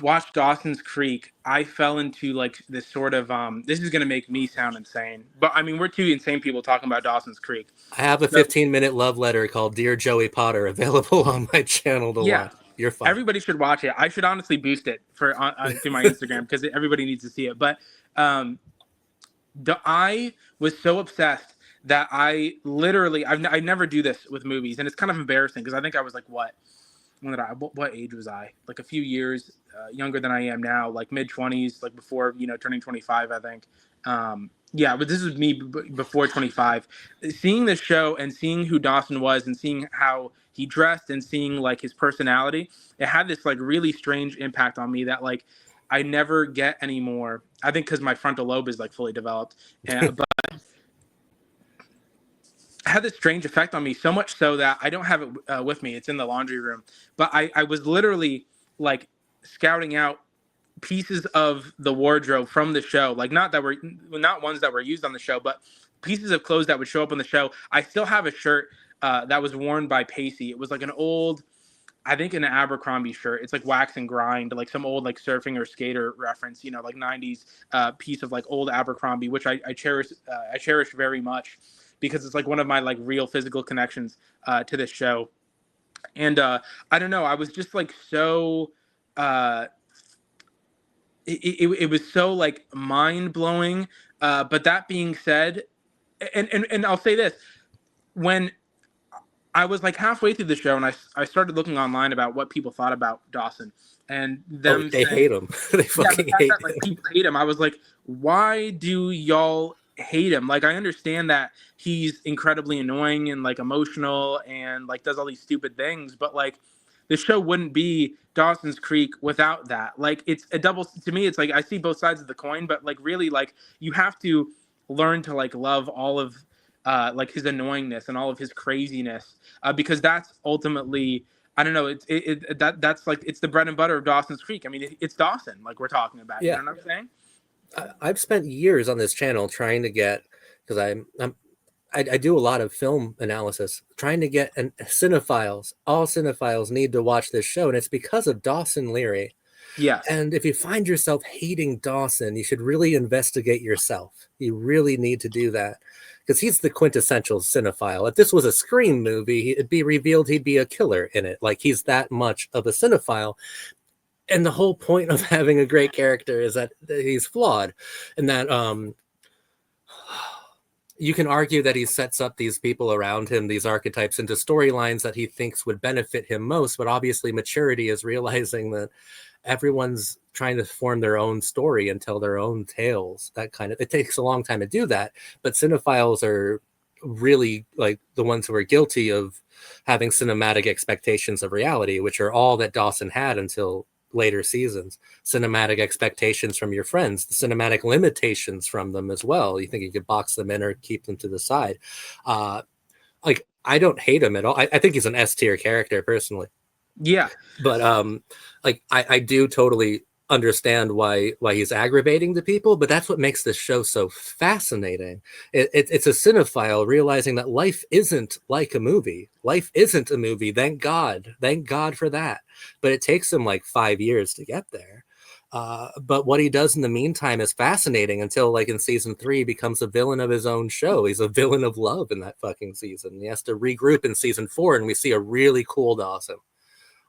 watched Dawson's Creek, I fell into like this sort of this is gonna make me sound insane, but I mean we're two insane people talking about Dawson's Creek. I have a So 15-minute love letter called Dear Joey Potter available on my channel to yeah, watch. You're fine. everybody should watch it. I should honestly boost it for through my Instagram because everybody needs to see it. But um, I was so obsessed that I literally I never do this with movies, and it's kind of embarrassing because I think I was like what age was I? Like a few years younger than I am now, like mid-20s, like before turning 25, I think. Yeah, but this is me before 25. Seeing this show and seeing who Dawson was and seeing how he dressed and seeing like his personality, it had this like really strange impact on me that like I never get anymore. I think because my frontal lobe is like fully developed, but had this strange effect on me, so much so that I don't have it with me. It's in the laundry room. But I was literally like scouting out pieces of the wardrobe from the show, like not ones that were used on the show, but pieces of clothes that would show up on the show. I still have a shirt that was worn by Pacey. It was like an old, I think an Abercrombie shirt. It's like wax and grind, like some old like surfing or skater reference, like 90s piece of like old Abercrombie, which I cherish. I cherish very much because it's like one of my like real physical connections to this show. And I don't know, I was just like so it was so like mind blowing. But that being said, and I'll say this, when I was like halfway through the show and I started looking online about what people thought about Dawson and Oh, them they saying, hate him. They yeah, the fucking fact hate that like him. people hate him, I was like, why do y'all hate him? Like, I understand that he's incredibly annoying and like emotional and like does all these stupid things, but like the show wouldn't be Dawson's Creek without that. Like, it's a double, to me, it's like I see both sides of the coin, but like really, like you have to learn to like love all of like his annoyingness and all of his craziness because that's ultimately, I don't know. That's like it's the bread and butter of Dawson's Creek. I mean, it's Dawson, like we're talking about. You Yeah, know what I'm saying? I've spent years on this channel trying to get, because I do a lot of film analysis, trying to get cinephiles. All cinephiles need to watch this show, and it's because of Dawson Leary. Yes. And if you find yourself hating Dawson, you should really investigate yourself. You really need to do that because he's the quintessential cinephile. If this was a Scream movie, it'd be revealed he'd be a killer in it. Like, he's that much of a cinephile. And the whole point of having a great character is that he's flawed, and that you can argue that he sets up these people around him, these archetypes, into storylines that he thinks would benefit him most. But obviously, maturity is realizing that everyone's trying to form their own story and tell their own tales. That kind of, it takes a long time to do that. But cinephiles are really like the ones who are guilty of having cinematic expectations of reality, which are all that Dawson had until later seasons. Cinematic expectations from your friends, the cinematic limitations from them as well. You think you could box them in or keep them to the side. Like, I don't hate him at all. I think he's an S tier character personally. Yeah. But like I do totally understand why he's aggravating to people, but that's what makes this show so fascinating. It's a cinephile realizing that life isn't like a movie. Life isn't a movie. Thank God for that. But it takes him like 5 years to get there. But what he does in the meantime is fascinating until, like, in season 3, he becomes a villain of his own show. He's a villain of love in that fucking season. He has to regroup in season 4, and we see a really cool Dawson.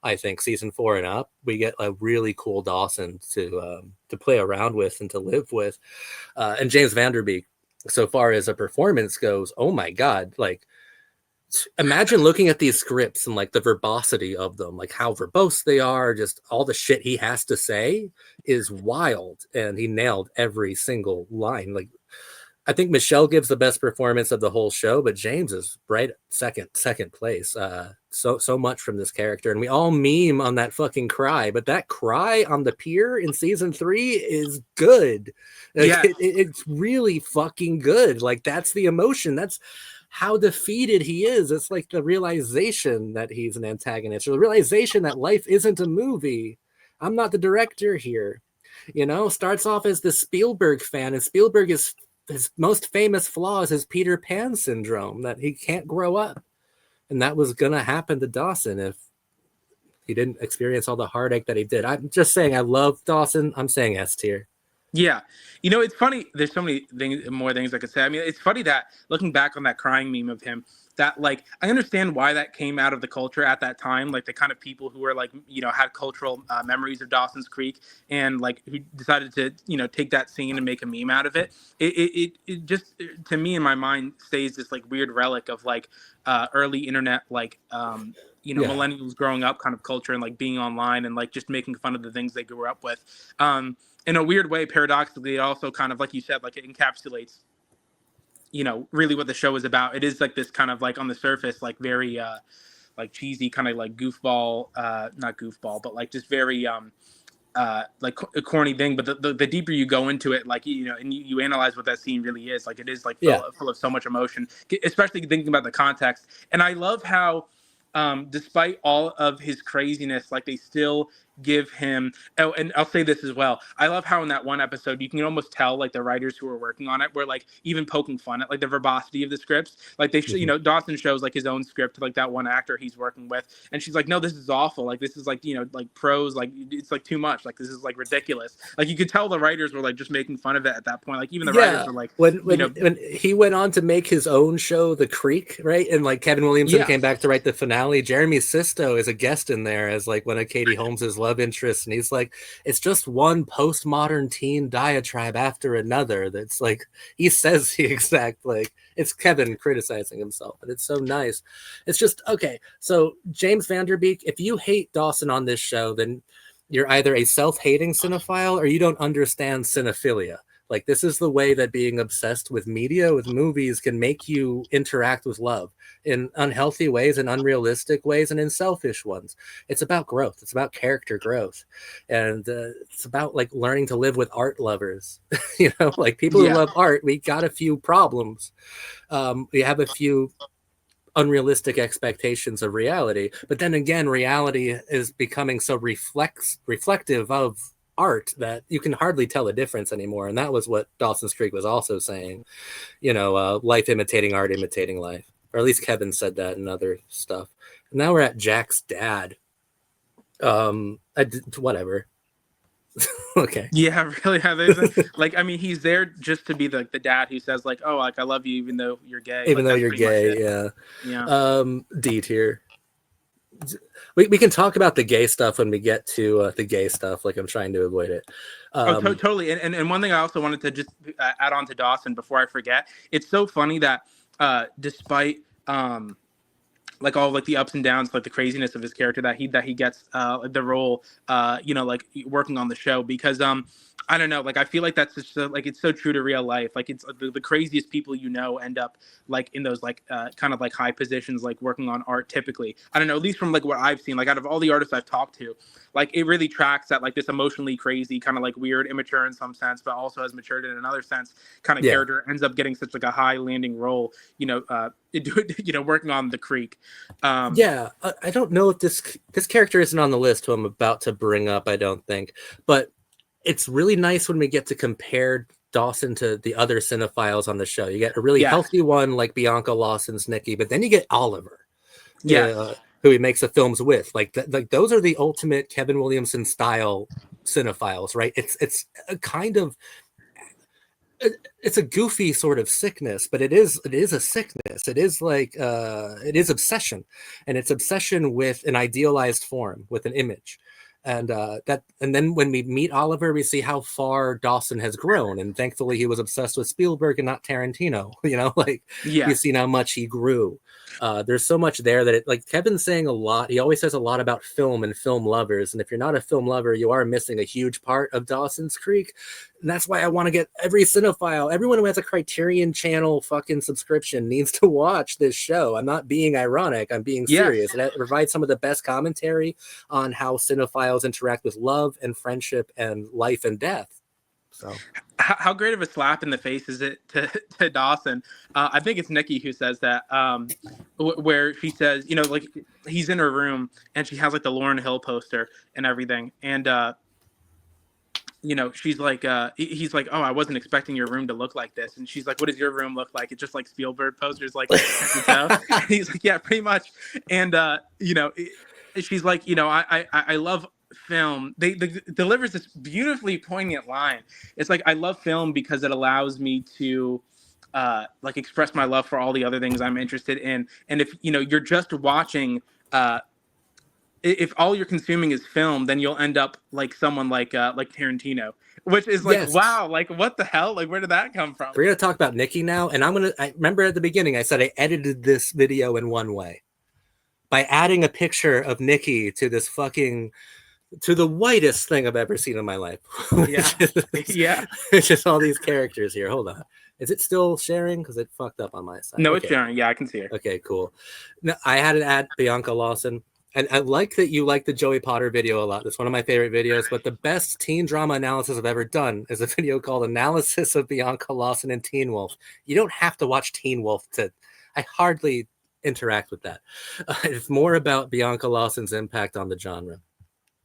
I think season 4 and up, we get a really cool Dawson to play around with and to live with. And James Van Der Beek, so far as a performance goes, oh my God, like, imagine looking at these scripts and like the verbosity of them, like how verbose they are, just all the shit he has to say is wild. And he nailed every single line. Like, I think Michelle gives the best performance of the whole show, but James is right second place. So much from this character, and we all meme on that fucking cry, but that cry on the pier in season 3 is good. Like, Yeah. it's really fucking good. Like, that's the emotion. That's how defeated he is. It's like the realization that he's an antagonist, or the realization that life isn't a movie. I'm not the director here. Starts off as the Spielberg fan, and Spielberg is his most famous flaw is his Peter Pan syndrome, that he can't grow up. And that was going to happen to Dawson if he didn't experience all the heartache that he did. I'm just saying I love Dawson. I'm saying S tier. Yeah. It's funny. There's so many more things I could say. I mean, it's funny that looking back on that crying meme of him, that like, I understand why that came out of the culture at that time. Like the kind of people who were like, had cultural memories of Dawson's Creek and like who decided to, take that scene and make a meme out of it. It just, to me in my mind, stays this like weird relic of like early internet, like, millennials growing up kind of culture and like being online and like just making fun of the things they grew up with. In a weird way, paradoxically, it also kind of, like you said, like it encapsulates, really what the show is about. It is like this kind of like on the surface, like very like cheesy kind of like goofball, not goofball, but like just very like a corny thing. But the deeper you go into it, like, and you analyze what that scene really is, like it is like full of so much emotion, especially thinking about the context. And I love how despite all of his craziness, like they still give him, oh, and I'll say this as well, I love how in that one episode you can almost tell like the writers who were working on it were like even poking fun at like the verbosity of the scripts. Like they Dawson shows like his own script to like that one actor he's working with, and she's like, no, this is awful, like this is like like prose, like it's like too much, like this is like ridiculous. Like you could tell the writers were like just making fun of it at that point. Like even the writers were like, when he went on to make his own show, The Creek, right, and like Kevin Williamson came back to write the finale, Jeremy Sisto is a guest in there as like one of Katie Holmes's love interests, and he's like, it's just one postmodern teen diatribe after another. That's like, he says the exact, like, it's Kevin criticizing himself, and it's so nice. It's just, okay, so James Vanderbeek, if you hate Dawson on this show, then you're either a self-hating cinephile or you don't understand cinephilia. Like, this is the way that being obsessed with media, with movies, can make you interact with love in unhealthy ways, in unrealistic ways, and in selfish ones. It's about growth. It's about character growth. And it's about, like, learning to live with art lovers. Like, people who love art, we got a few problems. We have a few unrealistic expectations of reality. But then again, reality is becoming so reflective of art that you can hardly tell a difference anymore. And that was what Dawson's Creek was also saying, life imitating art, imitating life, or at least Kevin said that in other stuff. And now we're at Jack's dad. Whatever. Okay. Yeah, really. Like, I mean, he's there just to be the dad who says like, oh, like I love you even though you're gay. Even like, though you're gay, yeah. D tier. We can talk about the gay stuff when we get to the gay stuff. Like, I'm trying to avoid it. Totally. And one thing I also wanted to just add on to Dawson before I forget. It's so funny that despite like all like the ups and downs, like the craziness of his character, that he gets the role, like working on the show, because I don't know, like I feel like that's just like it's so true to real life. Like it's the craziest people end up like in those like kind of like high positions, like working on art typically. I don't know, at least from like what I've seen, like out of all the artists I've talked to, like it really tracks that like this emotionally crazy, kind of like weird, immature in some sense, but also has matured in another sense kind of character ends up getting such like a high landing role, working on The Creek. I don't know if this character isn't on the list who I'm about to bring up, I don't think, but it's really nice when we get to compare Dawson to the other cinephiles on the show. You get a really healthy one like Bianca Lawson's Nikki, but then you get Oliver, who he makes the films with. Like those are the ultimate Kevin Williamson style cinephiles, right? It's a kind of, it's a goofy sort of sickness, but it is a sickness. It is like it is obsession, and it's obsession with an idealized form, with an image. And then when we meet Oliver, we see how far Dawson has grown, and thankfully he was obsessed with Spielberg and not Tarantino. You've seen how much he grew. There's so much there that like Kevin's saying a lot. He always says a lot about film and film lovers, and if you're not a film lover, you are missing a huge part of Dawson's Creek. And that's why I want to get every cinephile, everyone who has a Criterion Channel fucking subscription needs to watch this show. I'm not being ironic. I'm being serious. And it provides some of the best commentary on how cinephiles interact with love and friendship and life and death. So How great of a slap in the face is it to Dawson? I think it's Nikki who says that, where she says, you know, like he's in her room and she has like the Lauryn Hill poster and everything, and you know, she's like, he's like, oh, I wasn't expecting your room to look like this, and she's like, what does your room look like? It's just like Spielberg posters, like head to toe. And he's like, yeah, pretty much, and you know, she's like, you know, I love film. They delivers this beautifully poignant line. It's like, I love film because it allows me to like express my love for all the other things I'm interested in. And if you know you're just watching, if all you're consuming is film, then you'll end up like someone like Tarantino, which is like, yes, wow, like what the hell, like where did that come from? we're gonna talk about Nikki now, and I remember at the beginning I said I edited this video in one way by adding a picture of Nikki to this fucking to the whitest thing I've ever seen in my life, Yeah, yeah. which is all these characters here. Hold on, is it still sharing? Because it fucked up on my side. No, it's Okay, Sharon. Yeah, I can see her. okay, cool. Now, I had to add Bianca Lawson. And I like that you like the Joey Potter video a lot. That's one of my favorite videos. But the best teen drama analysis I've ever done is a video called Analysis of Bianca Lawson and Teen Wolf. You don't have to watch Teen Wolf to. I hardly interact with that. It's more about Bianca Lawson's impact on the genre.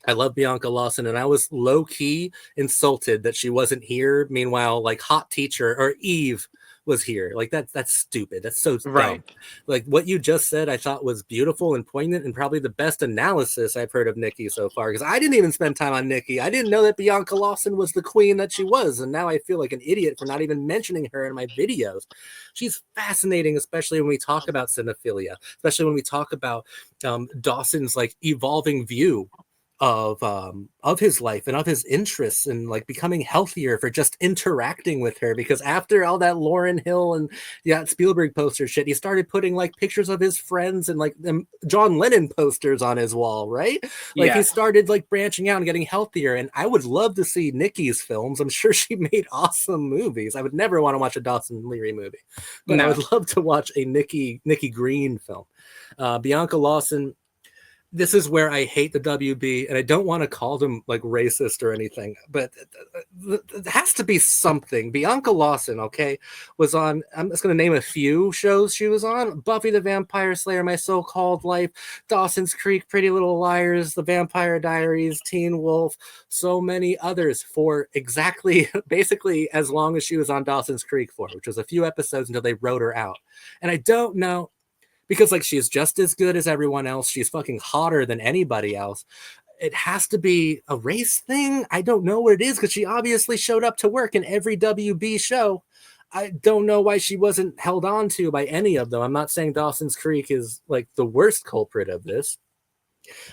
I love Bianca Lawson, and I was low key insulted that she wasn't here. Meanwhile, like Hot Teacher or Eve was here. Like that's stupid. That's so Right. dumb. Like what you just said, I thought was beautiful and poignant, and probably the best analysis I've heard of Nikki so far. Because I didn't even spend time on Nikki. I didn't know that Bianca Lawson was the queen that she was, and now I feel like an idiot for not even mentioning her in my videos. She's fascinating, especially when we talk about cinephilia, especially when we talk about Dawson's like evolving view of his life and of his interests and like becoming healthier for just interacting with her, because after all that Lauryn Hill and Spielberg poster shit, he started putting like pictures of his friends and like them John Lennon posters on his wall, right? Like he Yeah. started like branching out and getting healthier, and I would love to see Nikki's films. I'm sure she made awesome movies. I would never want to watch a Dawson Leary movie, but I No. would love to watch a Nikki Green film. Bianca Lawson, this is where I hate the WB, and I don't want to call them like racist or anything, but it has to be something. Bianca Lawson, okay, was on, I'm just going to name a few shows she was on: Buffy the Vampire Slayer, My So-Called Life, Dawson's Creek, Pretty Little Liars, The Vampire Diaries, Teen Wolf, so many others for exactly, basically as long as she was on Dawson's Creek for, which was a few episodes until they wrote her out. And I don't know, because like she's just as good as everyone else. She's fucking hotter than anybody else. It has to be a race thing. I don't know what it is, because she obviously showed up to work in every WB show. I don't know why she wasn't held on to by any of them. I'm not saying Dawson's Creek is like the worst culprit of this.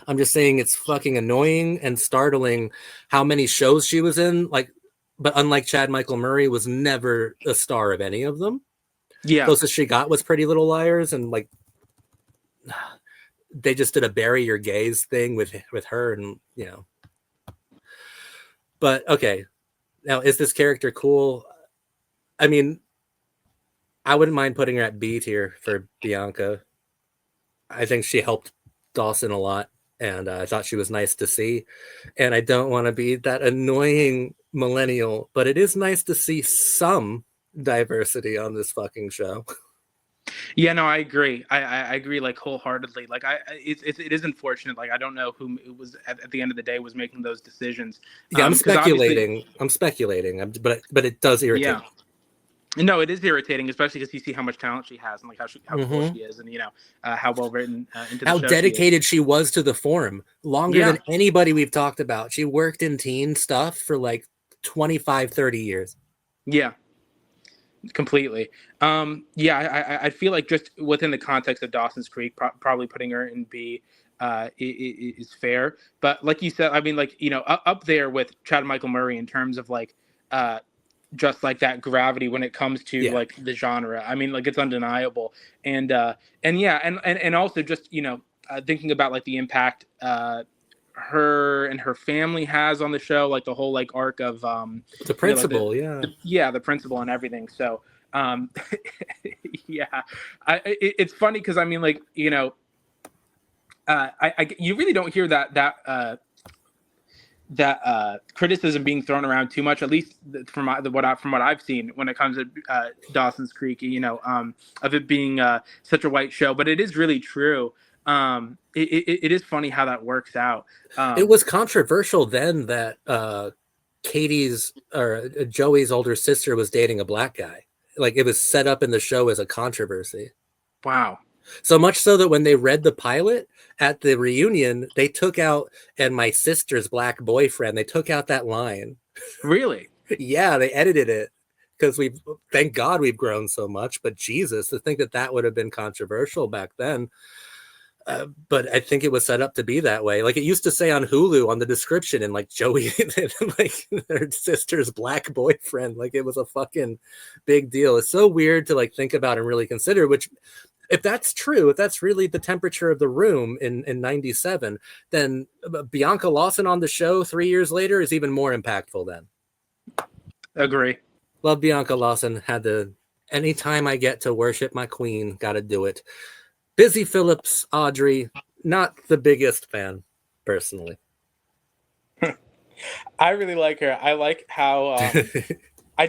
I'm just saying it's fucking annoying and startling how many shows she was in. Like, but unlike Chad Michael Murray, was never a star of any of them. Yeah. Closest she got was Pretty Little Liars, and like they just did a bury your gaze thing with her, and you know. But okay, now is this character cool? I mean, I wouldn't mind putting her at B tier for Bianca. I think she helped Dawson a lot, and I thought she was nice to see. And I don't want to be that annoying millennial, but it is nice to see some diversity on this fucking show. Yeah, no, I agree. I agree like wholeheartedly. Like it is unfortunate. Like I don't know who it was at the end of the day was making those decisions. Yeah, I'm 'Cause obviously, speculating. But it does irritate yeah. me. No, it is irritating, especially because you see how much talent she has and like how cool Mm-hmm. she is, and you know how well written into the How show she is. dedicated she was to the form, longer Yeah, than anybody we've talked about. She worked in teen stuff for like 25, 30 years. yeah, completely. Yeah, I feel like just within the context of Dawson's Creek, probably putting her in B is fair. But like you said, I mean, like you know, up there with Chad Michael Murray in terms of like just like that gravity when it comes to Yeah. like the genre. I mean, like it's undeniable. And yeah, and also just you know thinking about like the impact her and her family has on the show, like the whole like arc of The you know like principal, yeah. the principal and everything. So um yeah, it's funny because I mean like you know you really don't hear that criticism being thrown around too much, at least from what I've seen when it comes to Dawson's Creek. Of it being such a white show, but it is really true. It is funny how that works out. It was controversial then that Katie's or Joey's older sister was dating a black guy. Like it was set up in the show as a controversy. Wow. So much so that when they read the pilot at the reunion, they took out, and my sister's black boyfriend, they took out that line. Really? Yeah, they edited it because thank God we've grown so much. But Jesus, to think that that would have been controversial back then. But I think it was set up to be that way. Like it used to say on Hulu on the description, and like Joey, like their sister's black boyfriend, like it was a fucking big deal. It's so weird to like think about and really consider, which if that's true, if that's really the temperature of the room in 97, then Bianca Lawson on the show 3 years later is even more impactful then. Agree. Love Bianca Lawson. Anytime I get to worship my queen, gotta do it. Busy Phillips, Audrey, not the biggest fan, personally. I really like her. I like how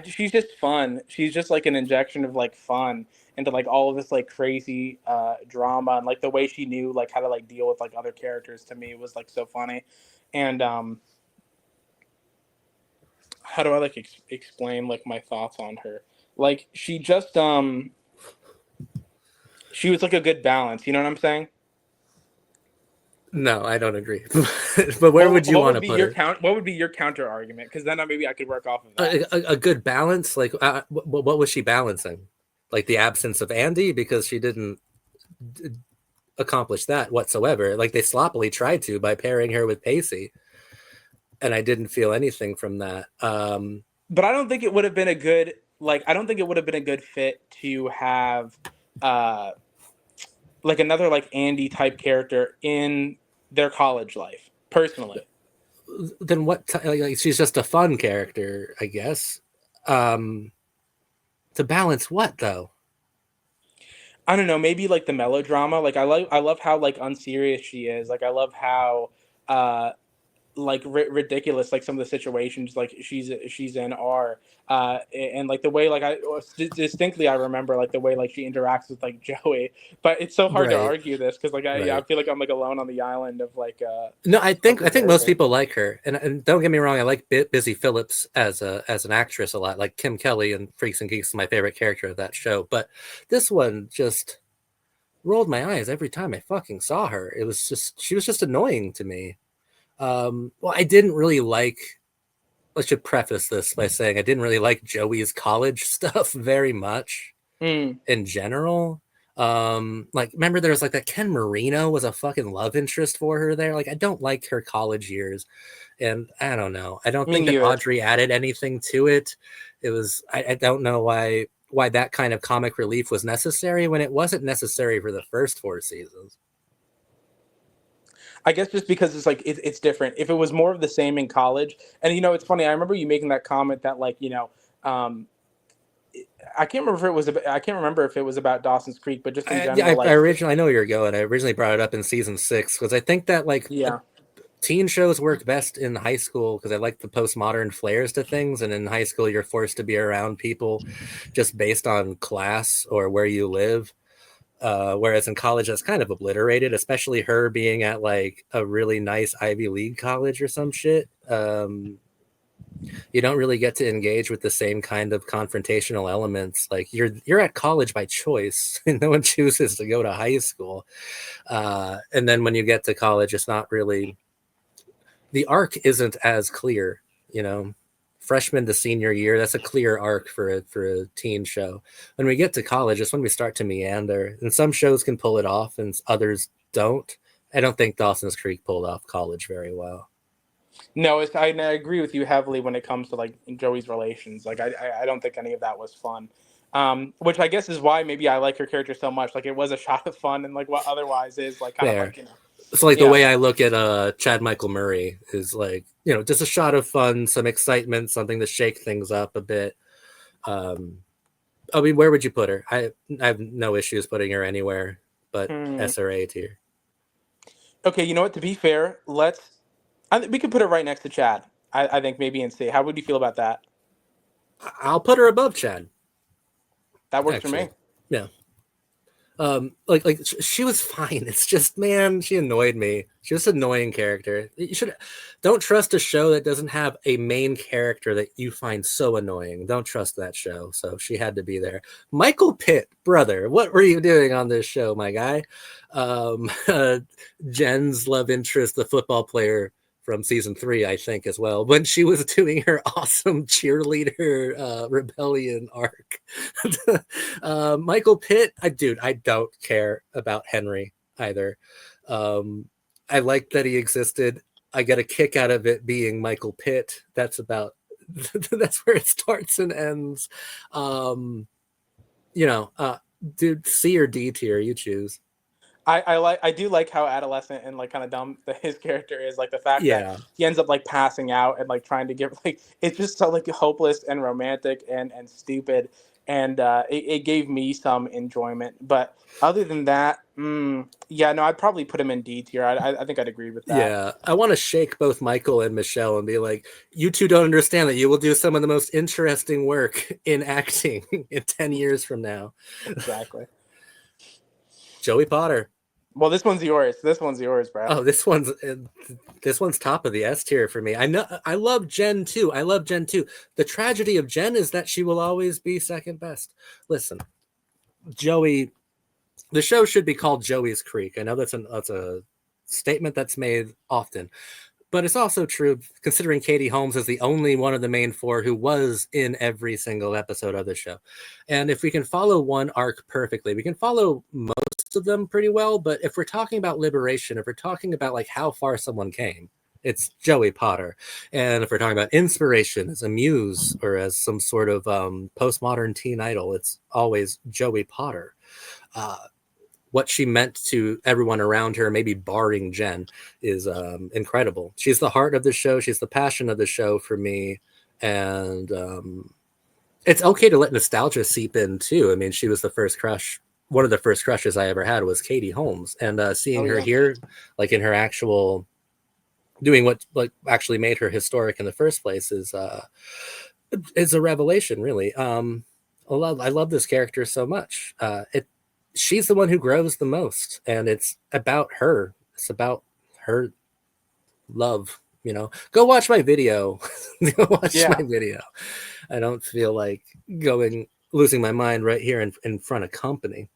she's just fun. She's just like an injection of like fun into like all of this like crazy drama, and like the way she knew like how to like deal with like other characters, to me was like so funny. And how do I like explain like my thoughts on her? Like she just she was like a good balance. You know what I'm saying? No, I don't agree. But where would you want to put her? What would be your counter argument? Because then maybe I could work off of that. A good balance? Like, what was she balancing? Like the absence of Andy, because she didn't accomplish that whatsoever. Like they sloppily tried to by pairing her with Pacey, and I didn't feel anything from that. But I don't think it would have been a good I don't think it would have been a good fit to have like another like Andy type character in their college life, personally. Then what? Like she's just a fun character, I guess. To balance what though? I don't know. Maybe like the melodrama. Like I love how like unserious she is. Like I love how like ridiculous like some of the situations like she's in are and like the way like I distinctly I remember like the way like she interacts with like Joey, but it's so hard to argue this because like I feel like I'm like alone on the island of like no, I think most people like her, and don't get me wrong, I like Busy Phillips as an actress a lot. Like Kim Kelly and Freaks and Geeks is my favorite character of that show, but this one just rolled my eyes every time I fucking saw her. It was just, she was just annoying to me. Well, I didn't really like, I should preface this by saying I didn't really like Joey's college stuff very much in general. Like, remember there was like that Ken Marino was a fucking love interest for her there. Like, I don't like her college years. And I don't know. I don't think that Audrey added anything to it. It was, I don't know why that kind of comic relief was necessary when it wasn't necessary for the first 4 seasons. I guess just because it's like it's different. If it was more of the same in college, and it's funny. I remember you making that comment that like I can't remember if it was about Dawson's Creek, but just in general. I know where you're going. I originally brought it up in season 6 because I think that like teen shows work best in high school because I like the postmodern flares to things, and in high school you're forced to be around people just based on class or where you live. Whereas in college, that's kind of obliterated, especially her being at like a really nice Ivy League college or some shit. You don't really get to engage with the same kind of confrontational elements. Like you're at college by choice. No one chooses to go to high school. And then when you get to college, it's not really, the arc isn't as clear, freshman to senior year, that's a clear arc for a teen show. When we get to college, it's when we start to meander, and some shows can pull it off and others don't. I don't think Dawson's Creek pulled off college very well. No, I agree with you heavily when it comes to like Joey's relations. Like I don't think any of that was fun. Which I guess is why maybe I like her character so much. Like it was a shot of fun, and like what otherwise is like kind of like It's like the way I look at Chad Michael Murray is like, just a shot of fun, some excitement, something to shake things up a bit. I mean, where would you put her? I have no issues putting her anywhere but S or A tier. Okay, you know what? To be fair, We could put it right next to Chad. I think maybe and see. How would you feel about that? I'll put her above Chad, That works for actually. me. Yeah. She was fine. It's just, man, she annoyed me. She was an annoying character. You should don't trust a show that doesn't have a main character that you find so annoying. Don't trust that show. So she had to be there. Michael Pitt, brother, what were you doing on this show, my guy? Jen's love interest, the football player from season 3, I think, as well, when she was doing her awesome cheerleader rebellion arc. Michael Pitt, I don't care about Henry either. I like that he existed. I get a kick out of it being Michael Pitt. That's about that's where it starts and ends. Um, dude, C or D tier, you choose. I do like how adolescent and like kind of dumb his character is. Like the fact that Yeah, he ends up like passing out and like trying to get like it's just so like hopeless and romantic and stupid. And it gave me some enjoyment. But other than that, yeah, no, I'd probably put him in D tier. I think I'd agree with that. yeah. I want to shake both Michael and Michelle and be like, you two don't understand that you will do some of the most interesting work in acting in 10 years from now. Exactly. Joey Potter. Well, this one's yours. This one's yours, bro. Oh, this one's top of the S tier for me. I know I love Jen too. I love Jen too. The tragedy of Jen is that she will always be second best. Listen, Joey, the show should be called Joey's Creek. I know that's a statement that's made often, but it's also true considering Katie Holmes is the only one of the main 4 who was in every single episode of the show. And if we can follow one arc perfectly, we can follow most of them pretty well. But if we're talking about liberation, if we're talking about like how far someone came, it's Joey Potter. And if we're talking about inspiration as a muse or as some sort of postmodern teen idol, it's always Joey Potter. Uh, what she meant to everyone around her, maybe barring Jen, is incredible. She's the heart of the show. She's the passion of the show for me. And it's okay to let nostalgia seep in too. I mean, she was the first crush. One of the first crushes I ever had was Katie Holmes. And seeing Oh her yeah. here, like in her actual doing what like actually made her historic in the first place is a revelation, really. I love this character so much. She's the one who grows the most, and it's about her. It's about her love. Go watch my video. Go watch Yeah. my video. I don't feel like losing my mind right here in front of company.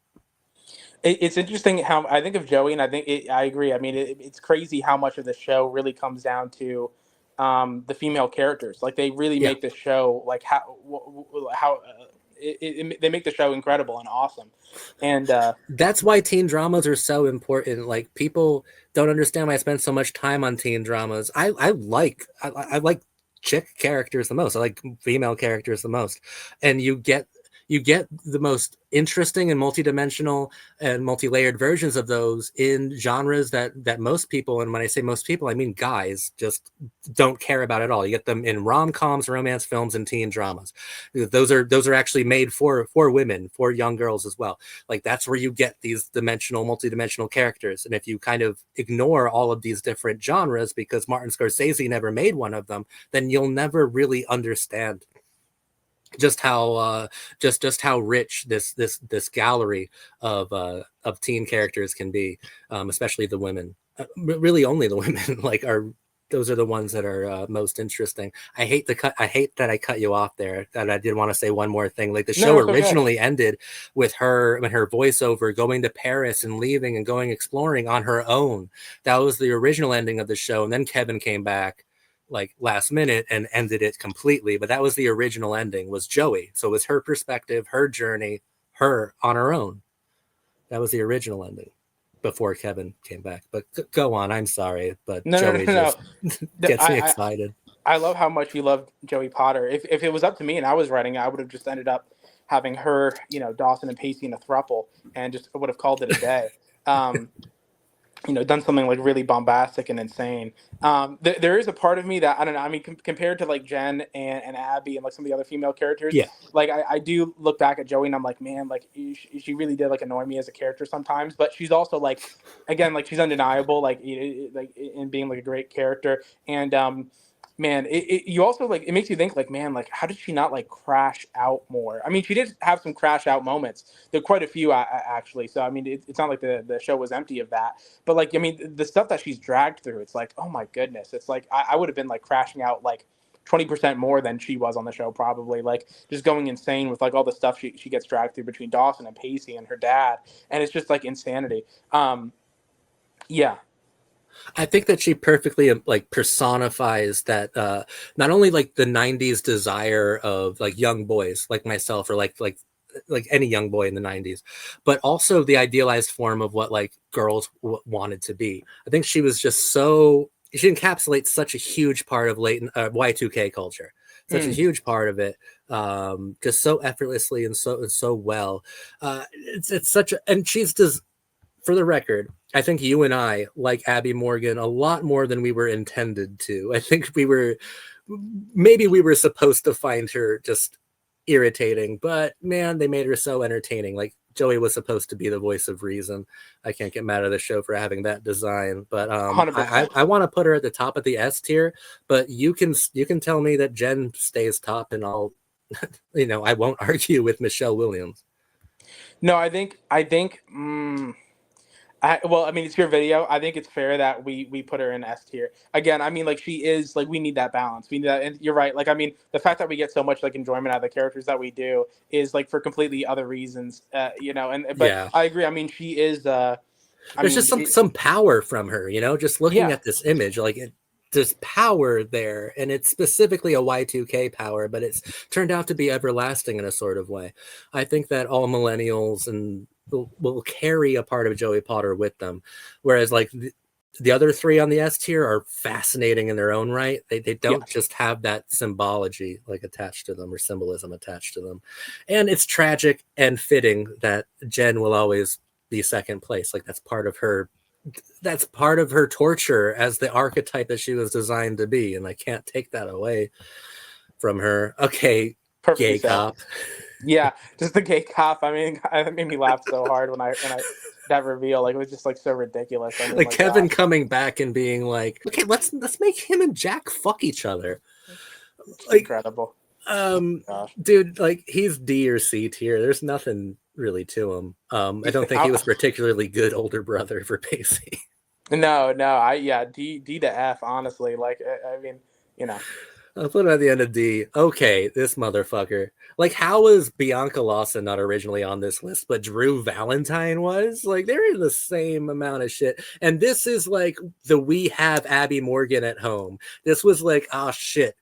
It's interesting how I think of Joey, and I agree. I mean, it's crazy how much of the show really comes down to the female characters. Like they really Yeah, make the show like they make the show incredible and awesome. And that's why teen dramas are so important. Like people don't understand why I spend so much time on teen dramas. I like chick characters the most. I like female characters the most, and you get the most interesting and multidimensional and multi-layered versions of those in genres that most people, and when I say most people, I mean guys, just don't care about at all. You get them in rom-coms, romance films, and teen dramas. Those are actually made for women, for young girls as well. Like that's where you get these multidimensional characters. And if you kind of ignore all of these different genres because Martin Scorsese never made one of them, then you'll never really understand just how rich this gallery of teen characters can be, especially the women. Really, only the women those are the ones that are most interesting. I hate that I cut you off there. That I did want to say one more thing. Like the show no, it's okay. originally ended with her and her voiceover going to Paris and leaving and going exploring on her own. That was the original ending of the show, and then Kevin came back like last minute and ended it completely. But that was the original ending, was Joey. So it was her perspective, her journey, her on her own. That was the original ending before Kevin came back. But go on. I'm sorry, but No, no, no, Joey no. just No. gets me excited. I love how much you love Joey Potter. If it was up to me and I was writing, I would have just ended up having her, Dawson and Pacey in a thruple, and just would have called it a day. Um, done something like really bombastic and insane. There is a part of me that I don't know. I mean, compared to like Jen and Abby and like some of the other female characters, Yeah. like I do look back at Joey and I'm like, man, like she really did like annoy me as a character sometimes. But she's also like, again, like she's undeniable, like in being like a great character. And man, you also like it makes you think like, man, like how did she not like crash out more? I mean, she did have some crash out moments. There are quite a few actually. So I mean, it's not like the show was empty of that. But like, I mean, the stuff that she's dragged through, it's like, oh my goodness, it's like I would have been like crashing out like 20% more than she was on the show, probably like just going insane with like all the stuff she gets dragged through between Dawson and Pacey and her dad, and it's just like insanity. Yeah, I think that she perfectly like personifies that not only like the 90s desire of like young boys like myself or like any young boy in the 90s, but also the idealized form of what like girls wanted to be. I think she was just so she encapsulates such a huge part of late Y2K culture, such a mm, huge part of it, just so effortlessly and so well. It's such a, and she's does for the record, I think you and I like Abby Morgan a lot more than we were intended to. I think maybe we were supposed to find her just irritating, but man, they made her so entertaining. Like Joey was supposed to be the voice of reason. I can't get mad at the show for having that design, but 100%. I want to put her at the top of the S tier. But you can tell me that Jen stays top, and I'll I won't argue with Michelle Williams. No, I think. Well, I mean, it's your video. I think it's fair that we put her in S tier. Again, I mean, like she is like we need that balance. We need that, and you're right. Like, I mean, the fact that we get so much like enjoyment out of the characters that we do is like for completely other reasons. And but Yeah, I agree. I mean, she is. I there's mean, just some power from her, just looking yeah, at this image, like there's power there, and it's specifically a Y2K power, but it's turned out to be everlasting in a sort of way. I think that all millennials and will carry a part of Joey Potter with them, whereas like the other three on the S tier are fascinating in their own right. They don't yes, just have that symbology like attached to them or symbolism attached to them, and it's tragic and fitting that Jen will always be second place. Like that's part of her torture as the archetype that she was designed to be, and I can't take that away from her. Okay, perfectly gay said. cop. Yeah, just the gay cop. I mean, it made me laugh so hard when I that reveal. Like, it was just like so ridiculous. I mean, Like like, Kevin gosh, coming back and being like, okay, let's make him and Jack fuck each other. it's Like, incredible. um, Gosh, dude, like he's D or C tier. There's nothing really to him. I don't think he was particularly good older brother for Pacey. no, no, yeah, D to F. Honestly, like, I mean, you know. I'll put it at the end of D. Okay, this motherfucker. Like, how was Bianca Lawson not originally on this list, but Drew Valentine was? Like, they're in the same amount of shit. And this is like we have Abby Morgan at home. This was like, oh shit.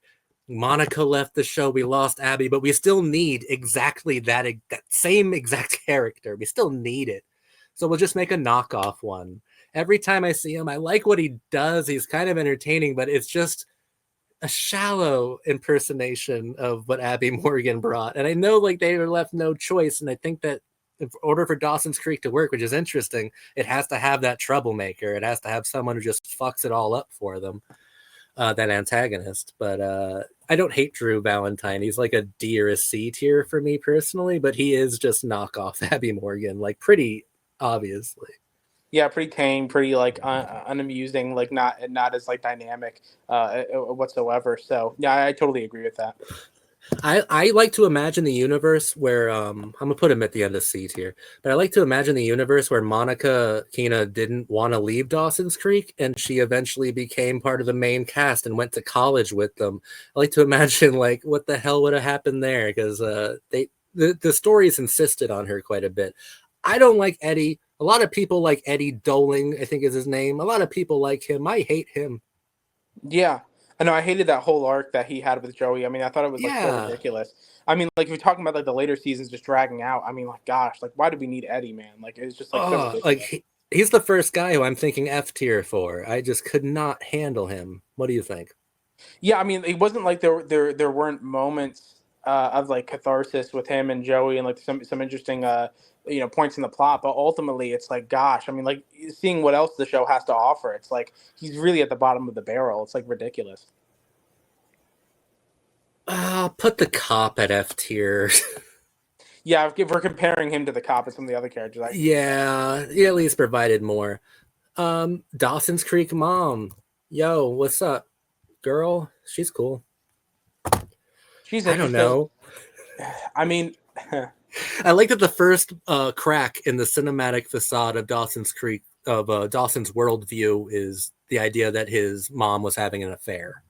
Monica left the show. We lost Abby, but we still need exactly that same exact character. We still need it. So we'll just make a knockoff one. Every time I see him, I like what he does. He's kind of entertaining, but it's just a shallow impersonation of what Abby Morgan brought. And I know like they were left no choice. And I think that in order for Dawson's Creek to work, which is interesting, it has to have that troublemaker. It has to have someone who just fucks it all up for them, that antagonist. But I don't hate Drew Valentine. He's like a D or a C tier for me personally, but he is just knockoff Abby Morgan, like pretty obviously. Yeah, pretty tame, pretty like unamusing, like not as like dynamic whatsoever. So yeah, I totally agree with that. I like to imagine the universe where I'm gonna put him at the end of C tier, but I like to imagine the universe where Monica Keena didn't want to leave Dawson's Creek and she eventually became part of the main cast and went to college with them. I like to imagine like what the hell would have happened there because the stories insisted on her quite a bit. I don't like Eddie. A lot of people like Eddie Doling, I think is his name. A lot of people like him. I hate him. Yeah, I know. I hated that whole arc that he had with Joey. I mean, I thought it was like so Yeah. ridiculous. I mean, like if you're talking about like the later seasons just dragging out. I mean, like gosh, like why did we need Eddie, man? Like it's just like so Oh, ridiculous. he's the first guy who I'm thinking F tier for. I just could not handle him. What do you think? Yeah, I mean, it wasn't like there weren't moments. of like catharsis with him and Joey, and like some interesting points in the plot. But ultimately, it's like, gosh, I mean, like seeing what else the show has to offer, it's like he's really at the bottom of the barrel. It's like ridiculous. Put the cop at F tier. Yeah, if we're comparing him to the cop and some of the other characters, I agree with that. Yeah, he at least provided more. Dawson's Creek mom. Yo, what's up, girl? She's cool. She's I don't interesting. know. I mean, I like that the first crack in the cinematic facade of Dawson's Creek, of Dawson's worldview, is the idea that his mom was having an affair.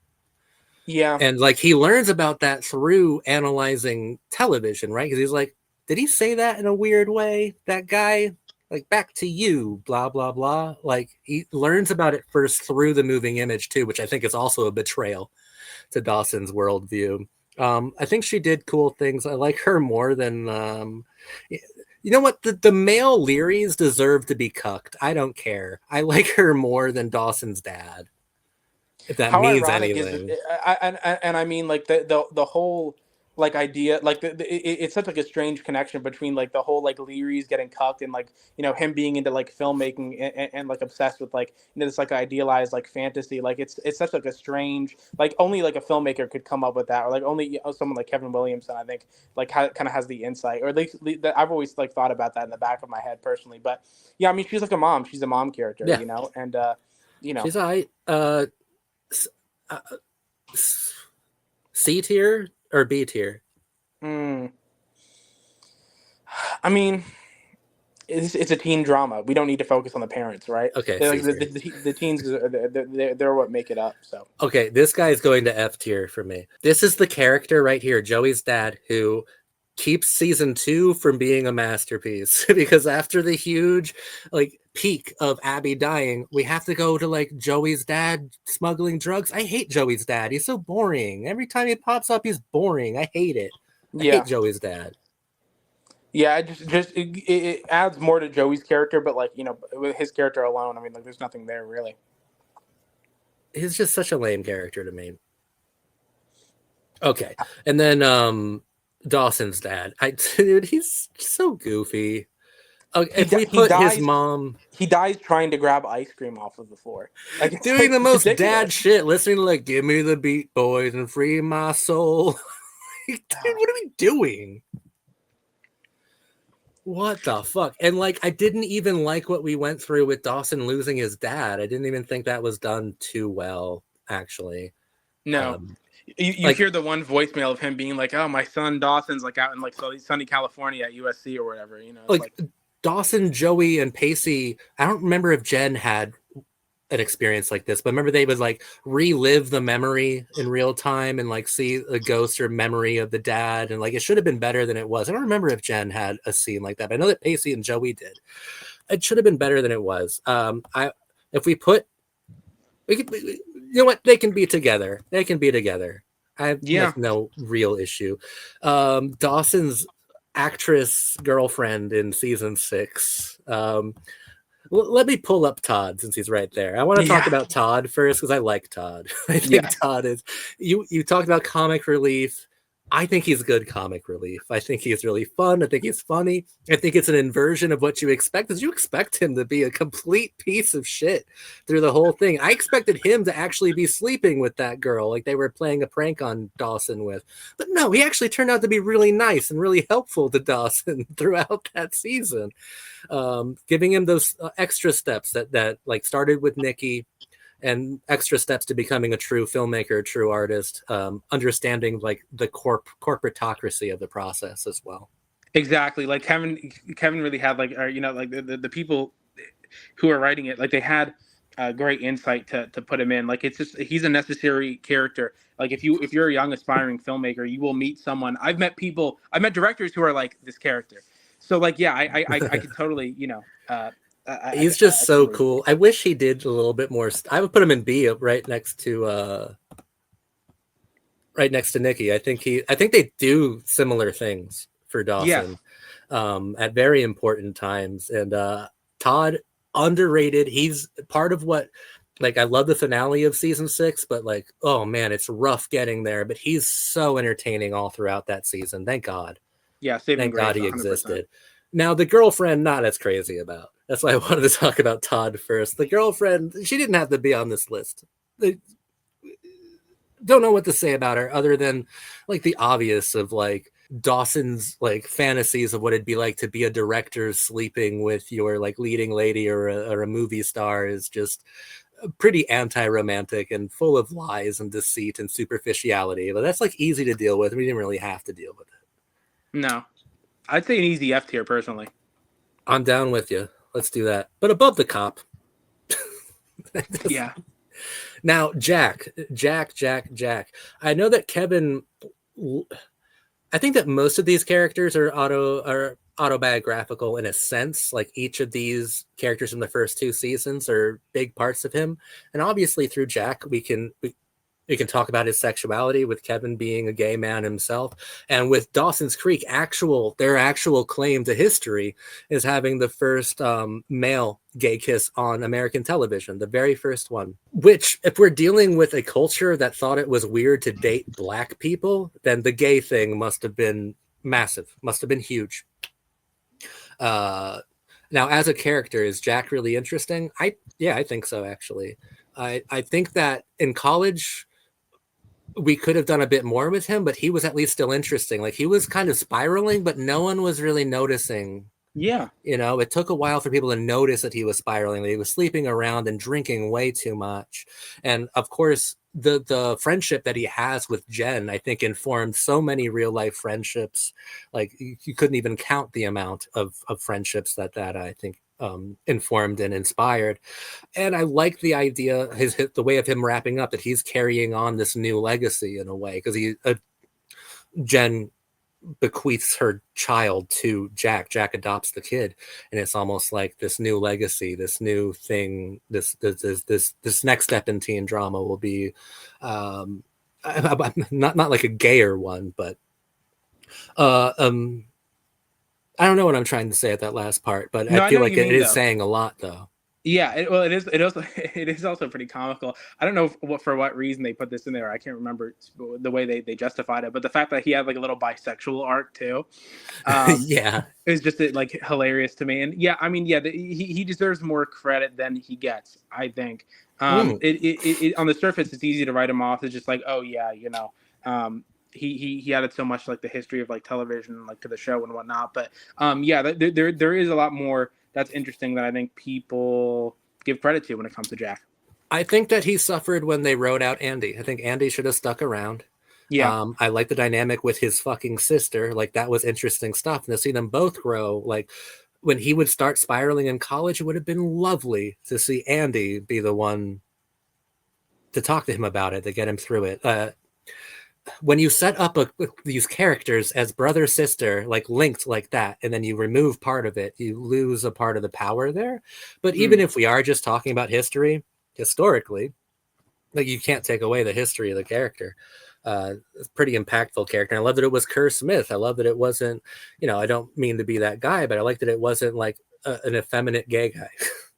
yeah, And like he learns about that through analyzing television, right? Because he's like, did he say that in a weird way? That guy, like, back to you, blah, blah, blah. Like he learns about it first through the moving image too, which I think is also a betrayal to Dawson's worldview. I think she did cool things. I like her more than you know what? The male Learys deserve to be cucked. I don't care. I like her more than Dawson's dad, if that how means ironic is it? anything. And I mean, like the whole like idea, like it's such like a strange connection between like the whole like Leary's getting cucked and like him being into like filmmaking and like obsessed with like this like idealized like fantasy. Like it's such like a strange, like only like a filmmaker could come up with that, or like only someone like Kevin Williamson, I think, like kind of has the insight, or at least I've always like thought about that in the back of my head personally. But yeah, I mean, she's like a mom. She's a mom character, Yeah, and you know. she's I uh, C tier or B tier. Mm. I mean, it's a teen drama. We don't need to focus on the parents, right? Okay, They're C like tier. the teens, they're what make it up. So Okay, this guy's going to F tier for me. This is the character right here, Joey's dad, who keeps season 2 from being a masterpiece because after the huge like peak of Abby dying, we have to go to like Joey's dad smuggling drugs. I hate Joey's dad. He's so boring. Every time he pops up, he's boring. I hate it. I hate yeah, Joey's dad. yeah. It adds more to Joey's character, but like with his character alone, I mean, like there's nothing there really. He's just such a lame character to me. Okay. And then Dawson's dad. Dude, he's so goofy. If we He put his dies. mom He dies trying to grab ice cream off of the floor. Like it's doing like the most dad ridiculous. shit, listening to like "Give Me the Beat Boys" and "Free My Soul." Dude, what are we doing? What the fuck? And like, I didn't even like what we went through with Dawson losing his dad. I didn't even think that was done too well, actually. No, Um, you like, hear the one voicemail of him being like, "Oh, my son Dawson's like out in like sunny California at USC or whatever." It's like like, Dawson, Joey, and Pacey. I don't remember if Jen had an experience like this, but remember they would like relive the memory in real time and like see a ghost or memory of the dad, and like it should have been better than it was. I don't remember if Jen had a scene like that, but I know that Pacey and Joey did. It should have been better than it was. I if we put we could, you know what, they can be together. They can be together. I have yeah, like no real issue. Dawson's actress girlfriend in season 6. Let me pull up Todd since he's right there. I want to talk yeah, about Todd first because I like Todd. I think yes, Todd is you talked about comic relief. I think he's good comic relief. I think he's really fun. I think he's funny. I think it's an inversion of what you expect. Did you expect him to be a complete piece of shit through the whole thing? I expected him to actually be sleeping with that girl like they were playing a prank on Dawson with. But no, he actually turned out to be really nice and really helpful to Dawson throughout that season, giving him those extra steps that like started with Nikki, and extra steps to becoming a true filmmaker, a true artist, understanding like the corporatocracy of the process as well. exactly. Like Kevin really had like, or, like the people who are writing it, like they had great insight to put him in. Like it's just he's a necessary character. Like if you're a young aspiring filmmaker, you will meet someone. I've met directors who are like this character. So like yeah, I could totally He's just I can so relate to cool. I wish he did a little bit more. I would put him in B, right next to Nikki. I think they do similar things for yes. Dawson at very important times. And Todd, underrated. He's part of what Like, I love the finale of season 6, but like, oh man, it's rough getting there. But he's so entertaining all throughout that season. Thank God. Yeah, saving Thank God grace, he 100%. existed. Now the girlfriend, not as crazy about. That's why I wanted to talk about Todd first. The girlfriend, she didn't have to be on this list. I don't know what to say about her other than like the obvious of like Dawson's like fantasies of what it'd be like to be a director sleeping with your like leading lady or a movie star is just pretty anti-romantic and full of lies and deceit and superficiality. But that's like easy to deal with. We didn't really have to deal with it. No, I'd say an easy F tier personally. I'm down with you. Let's do that. But above the cop. Yeah. Now, Jack. I know that Kevin. I think that most of these characters are autobiographical in a sense. Like each of these characters in the first 2 seasons are big parts of him, and obviously through Jack, we can talk about his sexuality with Kevin being a gay man himself, and with Dawson's Creek, their actual claim to history is having the first male gay kiss on American television, the very first one. Which, if we're dealing with a culture that thought it was weird to date black people, then the gay thing must have been massive, must have been huge. Now, as a character, is Jack really interesting? I think so. Actually, I think that in college we could have done a bit more with him, but he was at least still interesting. Like he was kind of spiraling, but no one was really noticing. Yeah. It took a while for people to notice that he was spiraling, that he was sleeping around and drinking way too much. And of course, the friendship that he has with Jen, I think, informed so many real life friendships. Like you couldn't even count the amount of friendships that I think informed and inspired. And I like the idea, the way of him wrapping up, that he's carrying on this new legacy in a way, because Jen bequeaths her child to Jack. Jack adopts the kid, and it's almost like this new legacy, this new thing, this next step in teen drama will be, not like a gayer one, but I don't know what I'm trying to say at that last part, but I No, I know feel what like you it mean is though. saying a lot, though. Yeah, well, it is. It also it is also pretty comical. I don't know for what reason they put this in there. I can't remember the way they justified it, but the fact that he had like a little bisexual arc too, um, Yeah. is just like hilarious to me. And yeah, I mean, yeah, he deserves more credit than he gets. I think. Mm. On the surface, it's easy to write him off. It's just like, oh yeah, he added so much like the history of like television, like to the show and whatnot. But yeah, there is a lot more that's interesting that I think people give credit to when it comes to Jack. I think that he suffered when they wrote out Andy. I think Andy should have stuck around. Yeah. I like the dynamic with his fucking sister. Like that was interesting stuff. And to see them both grow, like when he would start spiraling in college, it would have been lovely to see Andy be the one to talk to him about it, to get him through it. When you set up these characters as brother sister, like linked like that, and then you remove part of it, you lose a part of the power there. But even if we are just talking about historically, like you can't take away the history of the character. It's pretty impactful character. And I love that it was Kerr Smith. I love that it wasn't, I don't mean to be that guy, but I like that it wasn't like an effeminate gay guy.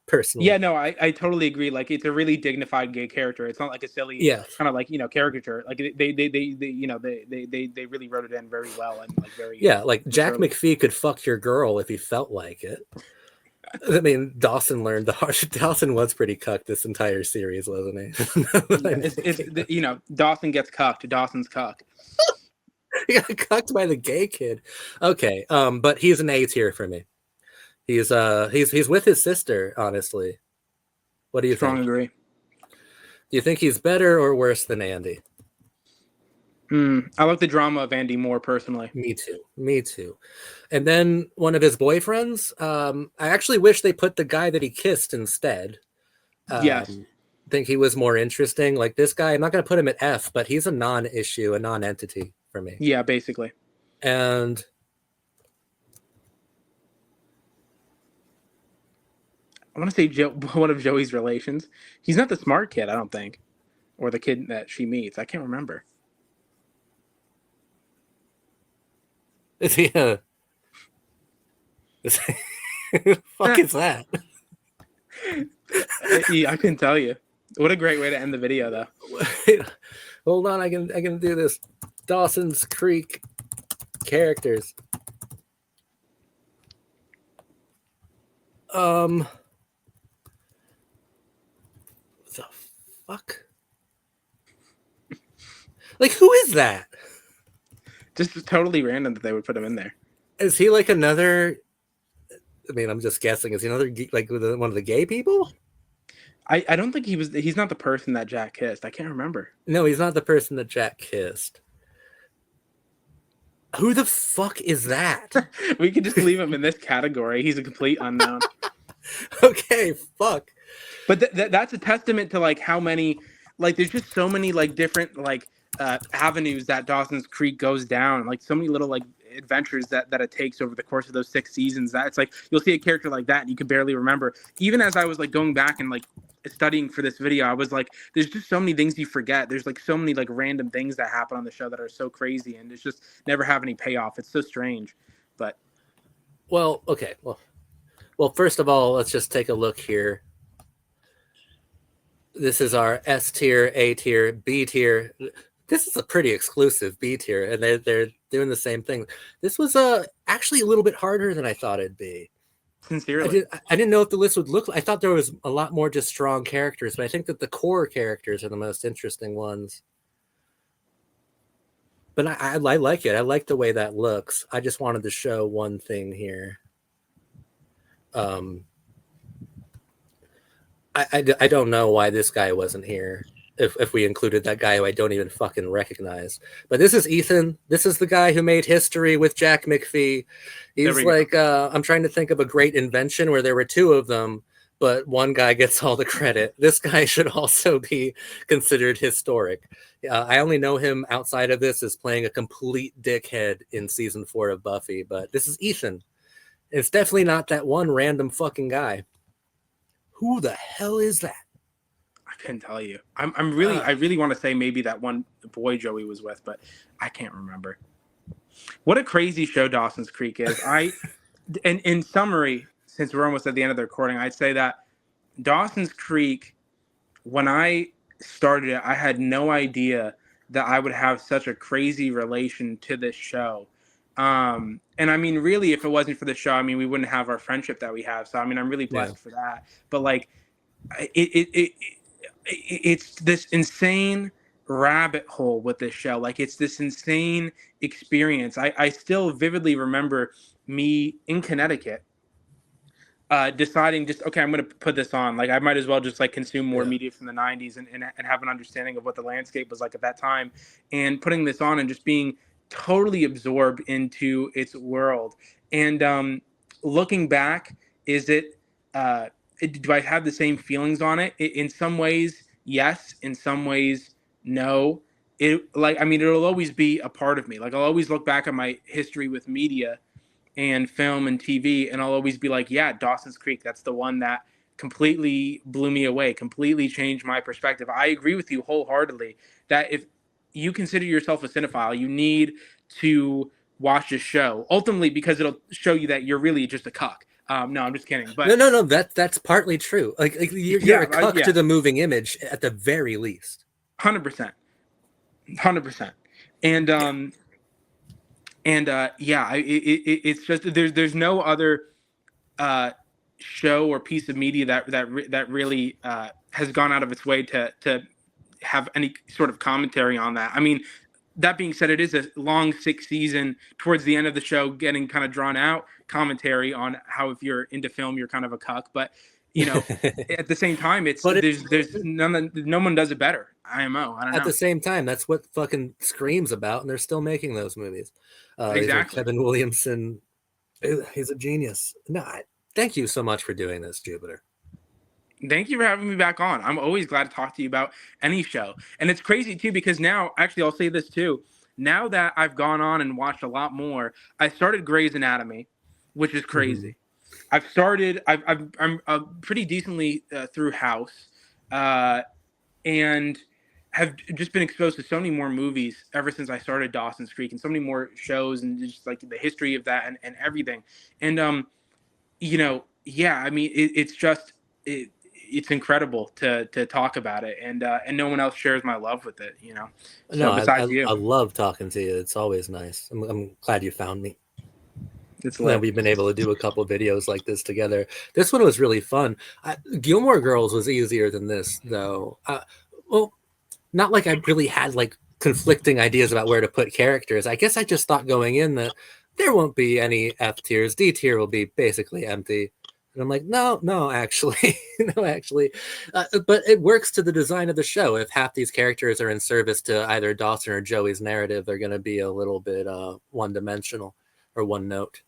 Personally. Yeah, no, I totally agree. Like it's a really dignified gay character. It's not like a silly Yeah. kind of like caricature. Like they really wrote it in very well and like very Yeah, like Jack maturely. McPhee could fuck your girl if he felt like it. I mean, Dawson learned the hard. Dawson was pretty cucked this entire series, wasn't he? Yeah, it's Dawson gets cucked. Dawson's cucked. He got cucked by the gay kid. Okay, but he's an A tier for me. He's with his sister, honestly. What do you Strong think? agree. Do you think he's better or worse than Andy? I like the drama of Andy more personally. Me too. And then one of his boyfriends, I actually wish they put the guy that he kissed instead. Yes. Think he was more interesting. Like this guy, I'm not going to put him at F, but he's a non-issue, a non-entity for me. Yeah, basically. And I want to say one of Joey's relations. He's not the smart kid, I don't think, or the kid that she meets. I can't remember. yeah, fuck is that? Yeah, I couldn't tell you. What a great way to end the video, though. Wait, hold on, I can do this. Dawson's Creek characters. The fuck? Like, who is that? Just totally random that they would put him in there. Is he like another? I mean, I'm just guessing. Is he another like one of the gay people? I don't think he's not the person that Jack kissed. I can't remember. No, he's not the person that Jack kissed. Who the fuck is that? We could just leave him in this category. He's a complete unknown. Okay, fuck. But that's a testament to like how many, like there's just so many like different like avenues that Dawson's Creek goes down. Like so many little like adventures that it takes over the course of those 6 seasons. That it's like you'll see a character like that and you can barely remember. Even as I was like going back and like studying for this video, I was like, there's just so many things you forget. There's like so many like random things that happen on the show that are so crazy and it's just never have any payoff. It's so strange. But well, okay. Well, first of all, let's just take a look here. This is our S tier, A tier, B tier. This is a pretty exclusive B tier, and they're doing the same thing. This was actually a little bit harder than I thought it'd be. Sincerely, I didn't know if the list would look. I thought there was a lot more just strong characters, but I think that the core characters are the most interesting ones. But I like it. I like the way that looks. I just wanted to show one thing here. I don't know why this guy wasn't here. If we included that guy who I don't even fucking recognize. But this is Ethan. This is the guy who made history with Jack McPhee. He's like, I'm trying to think of a great invention where there were 2 of them, but one guy gets all the credit. This guy should also be considered historic. I only know him outside of this as playing a complete dickhead in season 4 of Buffy, but this is Ethan. It's definitely not that one random fucking guy. Who the hell is that? I couldn't tell you. I really want to say maybe that one boy Joey was with, but I can't remember. What a crazy show Dawson's Creek is. In summary, since we're almost at the end of the recording, I'd say that Dawson's Creek, when I started it, I had no idea that I would have such a crazy relation to this show. And I mean, really, if it wasn't for the show, I mean, we wouldn't have our friendship that we have. So, I mean, I'm really blessed for that. But like, it's this insane rabbit hole with this show. Like it's this insane experience. I still vividly remember me in Connecticut deciding just, okay, I'm going to put this on. Like I might as well just like consume more media from the 90s and have an understanding of what the landscape was like at that time, and putting this on and just being totally absorbed into its world. And looking back, is it do I have the same feelings on it? In some ways, yes. In some ways, no. It'll always be a part of me. Like I'll always look back at my history with media and film and TV, and I'll always be like, yeah, Dawson's Creek. That's the one that completely blew me away, completely changed my perspective. I agree with you wholeheartedly that if you consider yourself a cinephile, you need to watch this show. Ultimately, because it'll show you that you're really just a cuck. No, I'm just kidding. But no, that's partly true. Like you're a cuck to the moving image at the very least. 100%, 100%. It's just there's no other show or piece of media that really has gone out of its way to have any sort of commentary on that. I mean, that being said, it is a long 6 season. Towards the end of the show, getting kind of drawn out commentary on how if you're into film, you're kind of a cuck. But you know, at the same time, there's no one does it better. IMO. I don't know. At the same time, that's what fucking Scream's about, and they're still making those movies. Exactly. Kevin Williamson, he's a genius. No, thank you so much for doing this, Jupiter. Thank you for having me back on. I'm always glad to talk to you about any show. And it's crazy, too, because now, actually, I'll say this, too. Now that I've gone on and watched a lot more, I started Grey's Anatomy, which is crazy. I'm pretty decently through House and have just been exposed to so many more movies ever since I started Dawson's Creek, and so many more shows and just like the history of that and everything. And, I mean, it's just... it's incredible to talk about it, and no one else shares my love with it, you know. No, So besides you, I love talking to you. It's always nice. I'm glad you found me. it's And then lit. we've been able to do a couple of videos like this together. This one was really fun. Gilmore Girls was easier than this, though. Well, not like I really had like conflicting ideas about where to put characters. I guess I just thought going in that there won't be any F tiers. D tier will be basically empty. And I'm like, no, no, actually, no, actually. But it works to the design of the show. If half these characters are in service to either Dawson or Joey's narrative, they're going to be a little bit one dimensional or one note.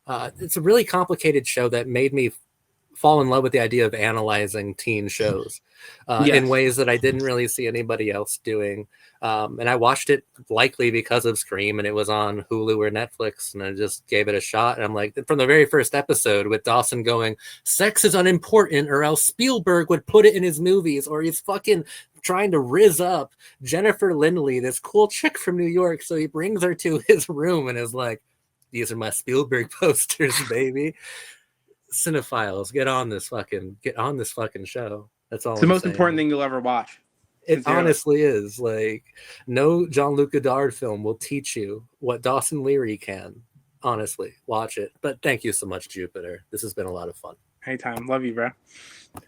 It's a really complicated show that made me fall in love with the idea of analyzing teen shows in Yes. ways that I didn't really see anybody else doing. And I watched it likely because of Scream, and it was on Hulu or Netflix, and I just gave it a shot. And I'm like, from the very first episode with Dawson going, sex is unimportant, or else Spielberg would put it in his movies, or he's fucking trying to rizz up Jennifer Lindley, this cool chick from New York. So he brings her to his room and is like, these are my Spielberg posters, baby. Cinephiles, get on this fucking show. That's It's all the I'm most important saying. thing you'll ever watch. It Sincerely. honestly is. Like, no Jean-Luc Godard film will teach you what Dawson Leary can. Honestly, watch it. But thank you so much, Jupiter. This has been a lot of fun. Anytime. Love you, bro.